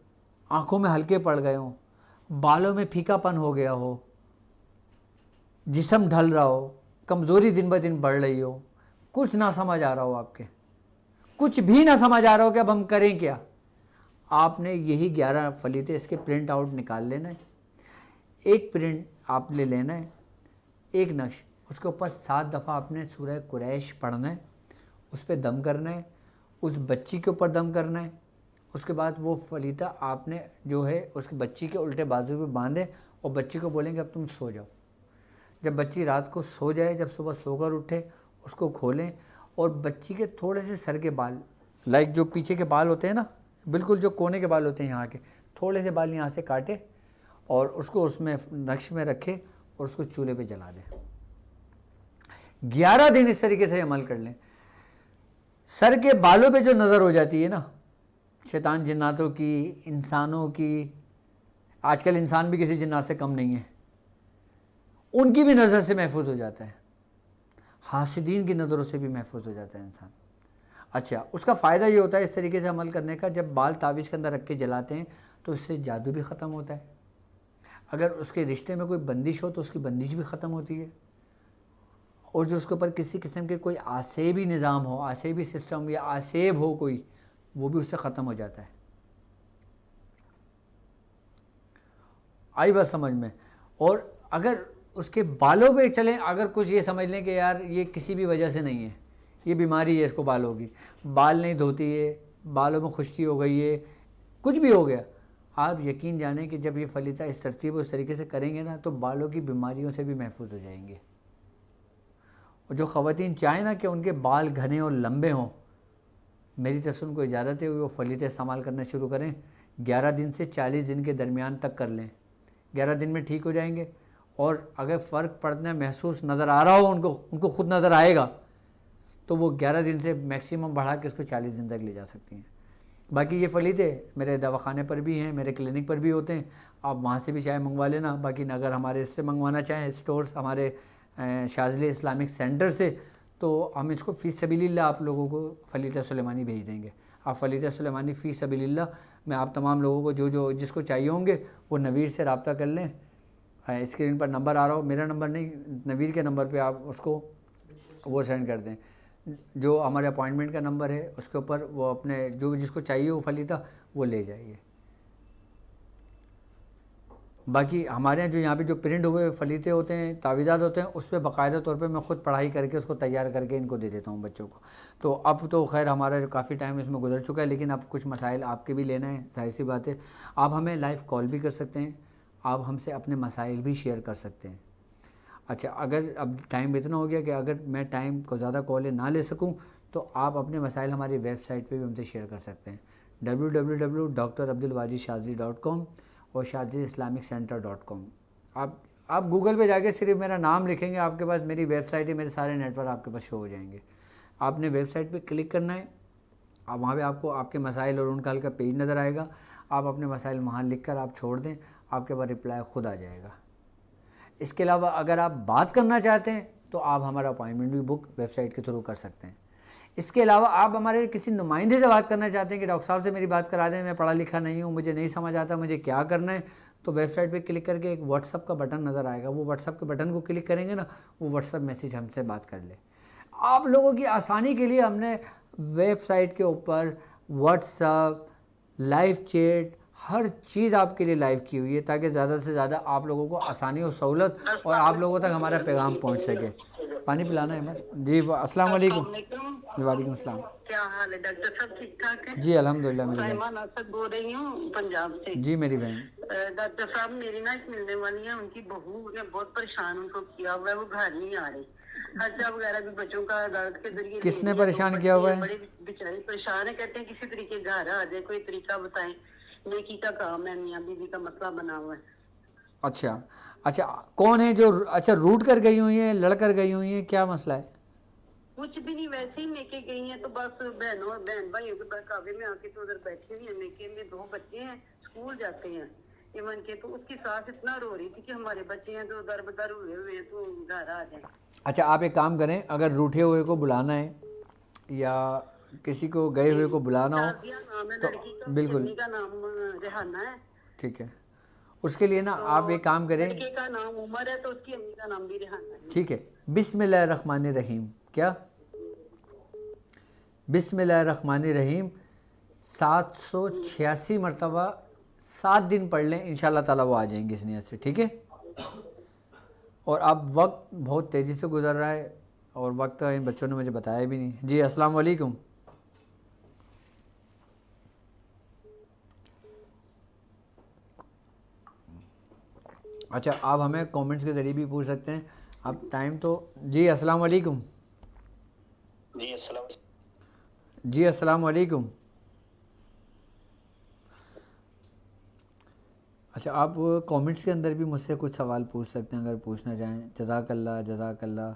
آنکھوں میں ہلکے پڑ گئے ہوں، بالوں میں پھیکا پن ہو گیا ہو، جسم ڈھل رہا ہو، کمزوری دن بہ دن بڑھ رہی ہو، کچھ نہ سمجھ آ رہا ہو، آپ کے کچھ بھی نہ سمجھ آ رہا ہو کہ اب ہم کریں کیا، آپ نے یہی 11 فلیتے اس کے پرنٹ آؤٹ نکال لینا ہے. ایک پرنٹ آپ لے لینا ہے، ایک نقش، اس کے اوپر 7 دفعہ آپ نے سورہ قریش پڑھنا ہے، اس پہ دم کرنا ہے، اس بچی کے اوپر دم کرنا ہے. اس کے بعد وہ فلیتہ آپ نے جو ہے اس کی بچی کے الٹے بازو پہ باندھے اور بچی کو بولیں کہ اب تم سو جاؤ. جب بچی رات کو سو جائے، جب صبح سو کر اٹھے، اس کو کھولیں اور بچی کے تھوڑے سے سر کے بال، لائک جو پیچھے کے بال ہوتے ہیں نا، بالکل جو کونے کے بال ہوتے ہیں یہاں کے، تھوڑے سے بال یہاں سے کاٹے اور اس کو اس میں نقش میں رکھے اور اس کو چولہے پہ جلا دیں. 11 دن اس طریقے سے عمل کر لیں. سر کے بالوں پہ جو نظر ہو جاتی ہے نا شیطان جناتوں کی، انسانوں کی، آج کل انسان بھی کسی جنات سے کم نہیں ہے، ان کی بھی نظر سے محفوظ ہو جاتا ہے، حاسدین کی نظروں سے بھی محفوظ ہو جاتا ہے انسان. اچھا، اس کا فائدہ یہ ہوتا ہے اس طریقے سے عمل کرنے کا، جب بال تعویذ کے اندر رکھ کے جلاتے ہیں تو اس سے جادو بھی ختم ہوتا ہے. اگر اس کے رشتے میں کوئی بندش ہو تو اس کی بندش بھی ختم ہوتی ہے، اور جو اس کے اوپر کسی قسم کے کوئی آسیبی نظام ہو، آسیبی سسٹم یا آسیب ہو کوئی، وہ بھی اس سے ختم ہو جاتا ہے. آئی بات سمجھ میں؟ اور اگر اس کے بالوں پہ چلیں، اگر کچھ یہ سمجھ لیں کہ یار یہ کسی بھی وجہ سے نہیں ہے، یہ بیماری ہے اس کو بالوں کی، بال نہیں دھوتی ہے، بالوں میں خشکی ہو گئی ہے، کچھ بھی ہو گیا، آپ یقین جانیں کہ جب یہ فلیتہ اس ترتیب اس طریقے سے کریں گے نا تو بالوں کی بیماریوں سے بھی محفوظ ہو جائیں گے. اور جو خواتین چاہیں نا کہ ان کے بال گھنے اور لمبے ہوں، میری طرف سے ان کو اجازت ہے وہ فلیتے استعمال کرنا شروع کریں. 11 دن سے 40 دن کے درمیان تک کر لیں، 11 دن میں ٹھیک ہو جائیں گے. اور اگر فرق پڑنا محسوس نظر آ رہا ہو، ان کو خود نظر آئے گا، تو وہ 11 دن سے میکسیمم بڑھا کے اس کو 40 دن تک لے جا سکتی ہیں. باقی یہ فلیتے میرے دواخانے پر بھی ہیں، میرے کلینک پر بھی ہوتے ہیں، آپ وہاں سے بھی چاہے منگوا لینا. باقی اگر ہمارے اس سے منگوانا چاہیں اسٹورز ہمارے شاذلی اسلامک سینٹر سے، تو ہم اس کو فی سبیل اللہ آپ لوگوں کو فلیتہ سلیمانی بھیج دیں گے. آپ فلیتہ سلیمانی فی سبیل اللہ میں آپ تمام لوگوں کو جو جس کو چاہیے ہوں گے وہ نویر سے رابطہ کر لیں. اسکرین پر نمبر آ رہا ہو، میرا نمبر نہیں، نویر کے نمبر پہ آپ اس کو وہ سینڈ کر دیں. جو ہمارے اپوائنٹمنٹ کا نمبر ہے اس کے اوپر وہ اپنے جو جس کو چاہیے وہ فلیتہ وہ لے جائیے. باقی ہمارے جو یہاں پہ جو پرنٹ ہوئے فلیتے ہوتے ہیں، تعویذات ہوتے ہیں، اس پہ باقاعدہ طور پہ میں خود پڑھائی کر کے اس کو تیار کر کے ان کو دے دیتا ہوں بچوں کو. تو اب تو خیر ہمارا جو کافی ٹائم اس میں گزر چکا ہے، لیکن اب کچھ مسائل آپ کے بھی لینا ہے، ظاہر سی بات ہے. آپ ہمیں لائیو کال بھی کر سکتے ہیں، آپ ہم سے اپنے مسائل بھی شیئر کر سکتے ہیں. اچھا، اگر اب ٹائم اتنا ہو گیا کہ اگر میں ٹائم کو زیادہ کالیں نہ لے سکوں تو آپ اپنے مسائل ہماری ویب سائٹ پہ بھی ہم سے شیئر کر سکتے ہیں، www.drabdulwajidshadri.com اور shadriislamiccenter.com. آپ گوگل پہ جا کے صرف میرا نام لکھیں گے، آپ کے پاس میری ویب سائٹ ہے، میرے سارے نیٹ ورک آپ کے پاس شو ہو جائیں گے. آپ نے ویب سائٹ پہ کلک کرنا ہے، آپ وہاں پہ آپ کو آپ کے مسائل اور ان کا حل کا پیج نظر آئے گا. آپ اپنے مسائل وہاں لکھ کر آپ چھوڑ دیں، آپ کے پاس رپلائی خود آ جائے گا. اس کے علاوہ اگر آپ بات کرنا چاہتے ہیں تو آپ ہمارا اپوائنٹمنٹ بھی بک ویب سائٹ کے تھرو کر سکتے ہیں. اس کے علاوہ آپ ہمارے کسی نمائندے سے بات کرنا چاہتے ہیں کہ ڈاکٹر صاحب سے میری بات کرا دیں، میں پڑھا لکھا نہیں ہوں، مجھے نہیں سمجھ آتا مجھے کیا کرنا ہے، تو ویب سائٹ پہ کلک کر کے ایک واٹس اپ کا بٹن نظر آئے گا، وہ واٹس اپ کے بٹن کو کلک کریں گے نا، وہ واٹس اپ میسیج ہم سے بات کر لے. آپ لوگوں کی آسانی کے لیے ہم نے ویب سائٹ کے اوپر واٹس اپ، لائیو چیٹ، ہر چیز آپ کے لیے لائیو کی ہوئی ہے تاکہ زیادہ سے زیادہ آپ لوگوں کو آسانی اور سہولت اور آپ لوگوں تک ہمارا پیغام پہنچ سکے. پانی پلانا ہے ہمیں جی. السلام علیکم. علیکم. وعلیکم السلام. کیا حال ہے ڈاکٹر صاحب؟ ٹھیک ٹھاک ہے؟ جی الحمدللہ میری بہن. سائمہ اسد بول رہی ہوں پنجاب سے. جی میری بہن. ڈاکٹر صاحب میری نا ایک ملنے والی ہے, ان کی بہو نے بہت پریشان ان کو کیا ہوا ہے, وہ گھر نہیں آ رہی. خرچہ وغیرہ بھی بچوں کا عدالت کے ذریعے کس نے پریشان کیا ہوا ہے؟ بڑے بیچارے پریشان ہے, کہتے ہیں کسی طریقے گھر آ جائے, کوئی طریقہ بتائیں. نیکی کا کام ہے, میاں بیوی کا مسئلہ بنا ہوا ہے. اچھا اچھا, کون ہے جو اچھا روٹ کر گئی ہوئی ہیں, لڑ کر گئی ہوئی ہیں, کیا مسئلہ ہے؟ کچھ بھی نہیں, ویسے ہی میکے گئی ہیں تو بس بہنوں اور بہن بھائیوں کے بہکاوے میں آ کے تو ادھر بیٹھی ہوئی ہیں. میکے میں 2 بچے ہیں, اسکول جاتے ہیں ایون کے, تو اس کی ساس اتنا رو رہی تھی کہ ہمارے بچے ہیں جو در بدر ہوئے ہوئے ہیں تو گھر آ جائیں. اچھا آپ ایک کام کریں, اگر روٹھے ہوئے کو بلانا ہے یا کسی کو گئے ہوئے کو بلانا ہو شازیہ نام ہے تو لڑکی کا, بالکل امی کا نام ریحانہ ہے. ٹھیک ہے, اس کے لیے نا آپ ایک کام کریں. لڑکے کا نام عمر ہے تو اس کی امی کا نام بھی ریحانہ ہے. ٹھیک ہے, بسم اللہ الرحمن الرحیم. کیا بسم اللہ الرحمن الرحیم 786 مرتبہ 7 دن پڑھ لیں, انشاءاللہ تعالیٰ وہ آ جائیں گے اس نیت سے. ٹھیک ہے, اور اب وقت بہت تیزی سے گزر رہا ہے اور وقت ان بچوں نے مجھے بتایا بھی نہیں. جی السلام علیکم. اچھا آپ ہمیں کومنٹس کے ذریعے بھی پوچھ سکتے ہیں, اب ٹائم تو. جی السلام علیکم. جی السلام علیکم. اچھا آپ کومنٹس کے اندر بھی مجھ سے کچھ سوال پوچھ سکتے ہیں اگر پوچھنا چاہیں. جزاک اللہ جزاک اللہ.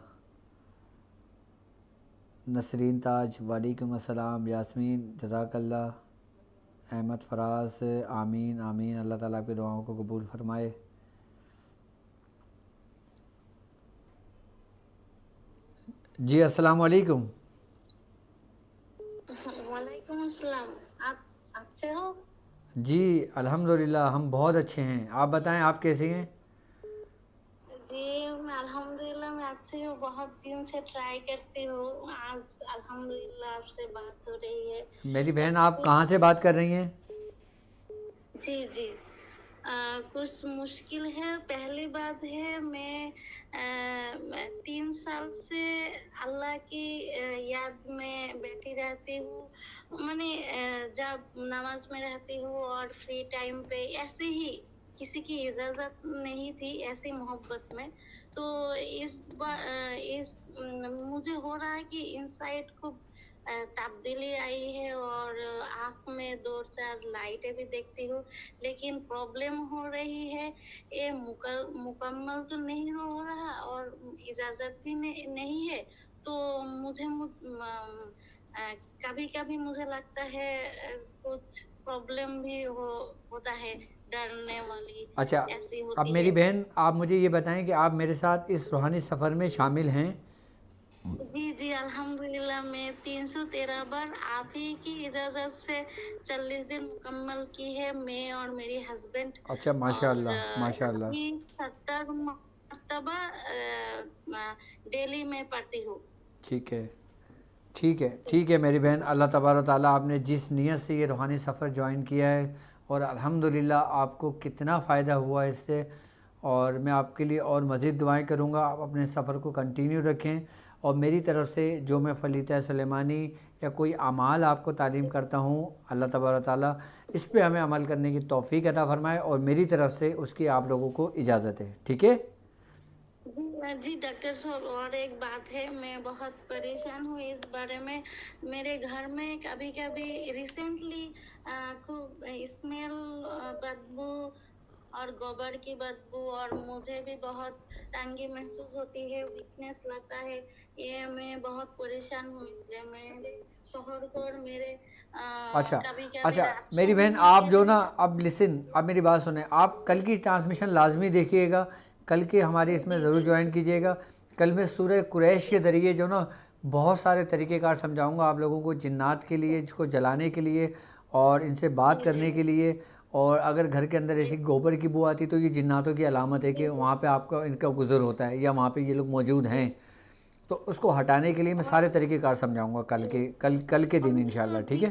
نسرین تاج وعلیکم السلام. یاسمین جزاک اللہ. احمد فراز آمین آمین, اللہ تعالیٰ آپ کی دعاؤں کو قبول فرمائے. جی السلام علیکم. وعلیکم السلام. آپ اچھے ہو؟ جی الحمدللہ ہم بہت اچھے ہیں, آپ بتائیں آپ کیسی ہیں؟ جی میں الحمدللہ میں اچھی ہوں, بہت دن سے ٹرائی کرتی ہوں, آج الحمدللہ آپ سے بات ہو رہی ہے. میری بہن آپ کہاں سے بات کر رہی ہیں؟ جی جی کچھ مشکل ہے. پہلی بات ہے میں 3 سال سے اللہ کی یاد میں بیٹھی رہتی ہوں. میں نے جب نماز میں رہتی ہوں اور فری ٹائم پہ ایسے ہی, کسی کی اجازت نہیں تھی, ایسی محبت میں, تو اس مجھے ہو رہا ہے کہ انسائٹ خوب تبدیلی آئی ہے اور آنکھ میں 2-4 لائٹیں بھی دیکھتی ہوں, لیکن پرابلم ہو رہی ہے, یہ مکمل تو نہیں ہو رہا اور اجازت بھی نہیں ہے. تو مجھے کبھی کبھی مجھے لگتا ہے کچھ پرابلم بھی ہوتا ہے, ڈرنے والی اچھا ایسی اب ہوتی میری ہے. بہن آپ مجھے یہ بتائیں کہ آپ میرے ساتھ اس روحانی سفر میں شامل ہیں؟ جی جی الحمدللہ میں 313 بار آپ ہی کی اجازت سے 40 دن مکمل کی ہے, میں اور میری ہسبینڈ. اچھا ماشاء اور اللہ ماشاء اللہ. ابھی 70 مرتبہ ڈیلی میں پڑھتی ہوں. ٹھیک ہے ٹھیک ہے ٹھیک ہے میری بہن, اللہ تبارک و تعالیٰ آپ نے جس نیت سے یہ روحانی سفر جوائن کیا ہے اور الحمدللہ آپ کو کتنا فائدہ ہوا ہے اس سے, اور میں آپ کے لیے اور مزید دعائیں کروں گا. آپ اپنے سفر کو کنٹینیو رکھیں, اور میری طرف سے جو میں فلیتہ سلیمانی یا کوئی اعمال آپ کو تعلیم کرتا ہوں, اللہ تبارک و تعالیٰ اس پہ ہمیں عمل کرنے کی توفیق عطا فرمائے, اور میری طرف سے اس کی آپ لوگوں کو اجازت ہے. ٹھیک ہے جی ڈاکٹر صاحب, اور ایک بات ہے, میں بہت پریشان ہوں اس بارے میں. میرے گھر میں کبھی کبھی ریسنٹلی خوب اسمیل, بدبو اور گوبر کی بدبو, اور مجھے بھی بہت تنگی محسوس ہوتی ہے, ویکنیس لگتا ہے. یہ میں بہت پریشان ہوں, اس لیے میرے شوہر کو اور میرے اچھا کبھی کبھی اچھا رات میری بہن سونے آپ کے جو لیے. نا اب اب میری بات سنیں, آپ کل کی ٹرانسمیشن لازمی دیکھیے گا, کل کے ہماری اس میں ضرور جوائن کیجیے گا. کل میں سورہ قریش کے ذریعے جو نا بہت سارے طریقہ کار سمجھاؤں گا آپ لوگوں کو, جنات کے لیے, جس کو جلانے کے لیے اور ان سے بات کرنے کے لیے. اور اگر گھر کے اندر ایسی گوبر کی بو آتی تو یہ جناتوں کی علامت ہے کہ وہاں پہ آپ کا ان کا گزر ہوتا ہے یا وہاں پہ یہ لوگ موجود ہیں, تو اس کو ہٹانے کے لیے میں سارے طریقہ کار سمجھاؤں گا کل کے دن انشاءاللہ. ٹھیک ہے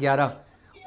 11,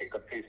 31।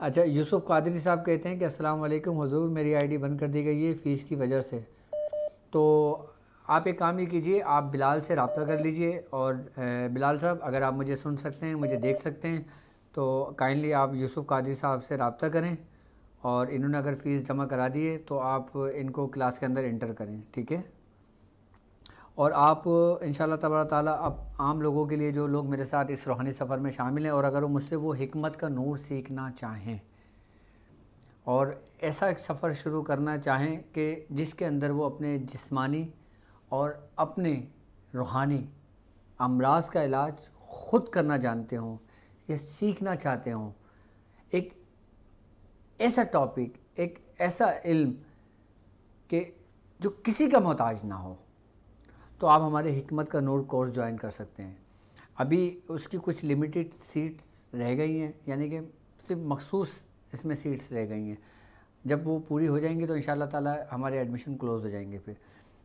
اچھا یوسف قادری صاحب کہتے ہیں کہ السلام علیکم حضور، میری آئی ڈی بند کر دی گئی ہے فیس کی وجہ سے، تو آپ ایک کام ہی کیجئے، آپ بلال سے رابطہ کر لیجئے، اور بلال صاحب اگر آپ مجھے سن سکتے ہیں، مجھے دیکھ سکتے ہیں، تو کائنڈلی آپ یوسف قادری صاحب سے رابطہ کریں، اور انہوں نے اگر فیس جمع کرا دی ہے تو آپ ان کو کلاس کے اندر انٹر کریں، ٹھیک ہے؟ اور آپ انشاءاللہ تبارک تعالیٰ اب عام لوگوں کے لیے جو لوگ میرے ساتھ اس روحانی سفر میں شامل ہیں، اور اگر وہ مجھ سے وہ حکمت کا نور سیکھنا چاہیں اور ایسا ایک سفر شروع کرنا چاہیں کہ جس کے اندر وہ اپنے جسمانی اور اپنے روحانی امراض کا علاج خود کرنا جانتے ہوں یا سیکھنا چاہتے ہوں، ایک ایسا ٹاپک، ایک ایسا علم کہ جو کسی کا محتاج نہ ہو، تو آپ ہمارے حکمت کا نور کورس جوائن کر سکتے ہیں۔ ابھی اس کی کچھ لمیٹڈ سیٹس رہ گئی ہیں، یعنی کہ صرف مخصوص اس میں سیٹس رہ گئی ہیں، جب وہ پوری ہو جائیں گی تو انشاءاللہ تعالیٰ ہمارے ایڈمیشن کلوز ہو جائیں گے۔ پھر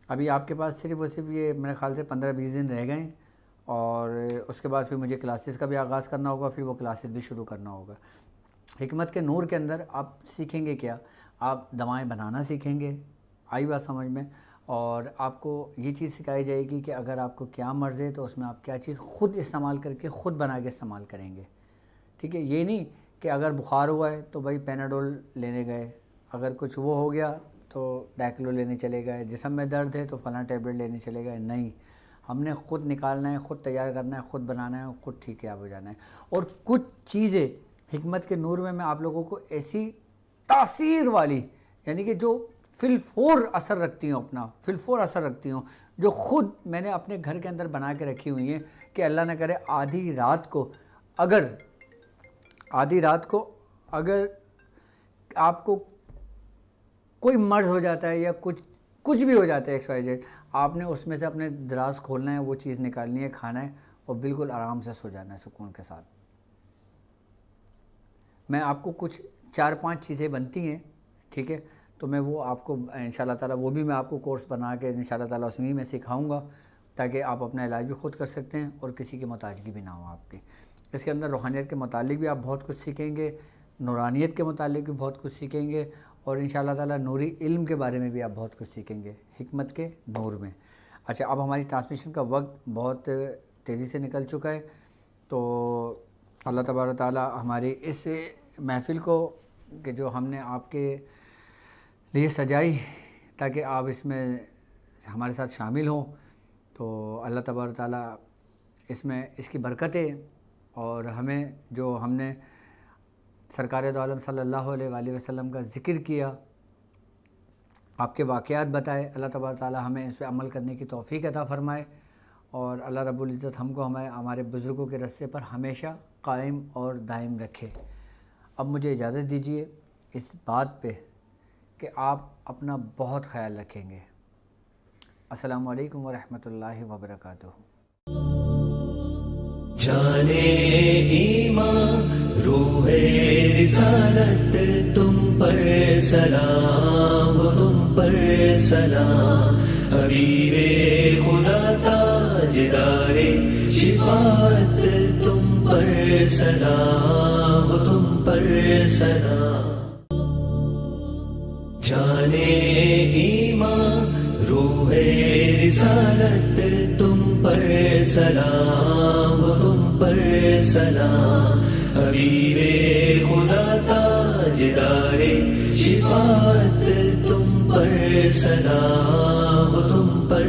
ابھی آپ کے پاس صرف اور صرف یہ میرے خیال سے 15-20 دن رہ گئے ہیں، اور اس کے بعد پھر مجھے کلاسز کا بھی آغاز کرنا ہوگا، پھر وہ کلاسز بھی شروع کرنا ہوگا۔ حکمت کے نور کے اندر آپ سیکھیں گے کیا؟ آپ دوائیں بنانا سیکھیں گے، آئی بات سمجھ میں، اور آپ کو یہ چیز سکھائی جائے گی کہ اگر آپ کو کیا مرض ہے تو اس میں آپ کیا چیز خود استعمال کر کے خود بنا کے استعمال کریں گے، ٹھیک ہے؟ یہ نہیں کہ اگر بخار ہوا ہے تو بھائی پیناڈول لینے گئے، اگر کچھ وہ ہو گیا تو ڈیکلو لینے چلے گئے، جسم میں درد ہے تو فلاں ٹیبلٹ لینے چلے گئے، نہیں، ہم نے خود نکالنا ہے، خود تیار کرنا ہے، خود بنانا ہے، خود ٹھیک ہے ہو جانا ہے۔ اور کچھ چیزیں حکمت کے نور میں آپ لوگوں کو ایسی تاثیر والی، یعنی کہ جو فی الفور اثر رکھتی ہوں، اپنا فی الفور اثر رکھتی ہوں، جو خود میں نے اپنے گھر کے اندر بنا کے رکھی ہوئی ہیں کہ اللہ نہ کرے آدھی رات کو اگر آپ کو کوئی مرض ہو جاتا ہے یا کچھ بھی ہو جاتا ہے XYZ، آپ نے اس میں سے اپنے دراز کھولنا ہے، وہ چیز نکالنی ہے، کھانا ہے، اور بالکل آرام سے سو جانا ہے سکون کے ساتھ۔ میں آپ کو کچھ 4-5 چیزیں بنتی ہیں، ٹھیک ہے؟ تو میں وہ آپ کو انشاءاللہ تعالیٰ وہ بھی میں آپ کو کورس بنا کے انشاءاللہ تعالیٰ اس میں سکھاؤں گا، تاکہ آپ اپنا علاج بھی خود کر سکتے ہیں اور کسی کی محتاجگی بھی نہ ہو آپ کی۔ اس کے اندر روحانیت کے متعلق بھی آپ بہت کچھ سیکھیں گے، نورانیت کے متعلق بھی بہت کچھ سیکھیں گے، اور انشاءاللہ تعالیٰ نوری علم کے بارے میں بھی آپ بہت کچھ سیکھیں گے حکمت کے نور میں۔ اچھا، اب ہماری ٹرانسمیشن کا وقت بہت تیزی سے نکل چکا ہے، تو اللہ تبارک تعالیٰ ہماری اس محفل کو کہ جو ہم نے آپ کے لیے سجائی تاکہ آپ اس میں ہمارے ساتھ شامل ہوں، تو اللہ تبارک تعالیٰ اس میں اس کی برکتیں، اور ہمیں جو ہم نے سرکار دو عالم صلی اللہ علیہ وآلہ وسلم کا ذکر کیا، آپ کے واقعات بتائے، اللہ تبارک تعالیٰ ہمیں اس پہ عمل کرنے کی توفیق عطا فرمائے، اور اللہ رب العزت ہم کو ہمارے بزرگوں کے راستے پر ہمیشہ قائم اور دائم رکھے۔ اب مجھے اجازت دیجیے اس بات پہ کہ آپ اپنا بہت خیال رکھیں گے۔ السلام علیکم ورحمۃ اللہ وبرکاتہ۔ جانے ایمان روح رسالت تم پر سلام، تم پر سلام، حبیب خدا تاجدار شفاعت تم پر سلام، تم پر سلام۔ جانے ایمان روح رسالت تم پر سلام، تم پر سلام، حبیب خدا تاجدار شفاعت تم پر سلام، تم پر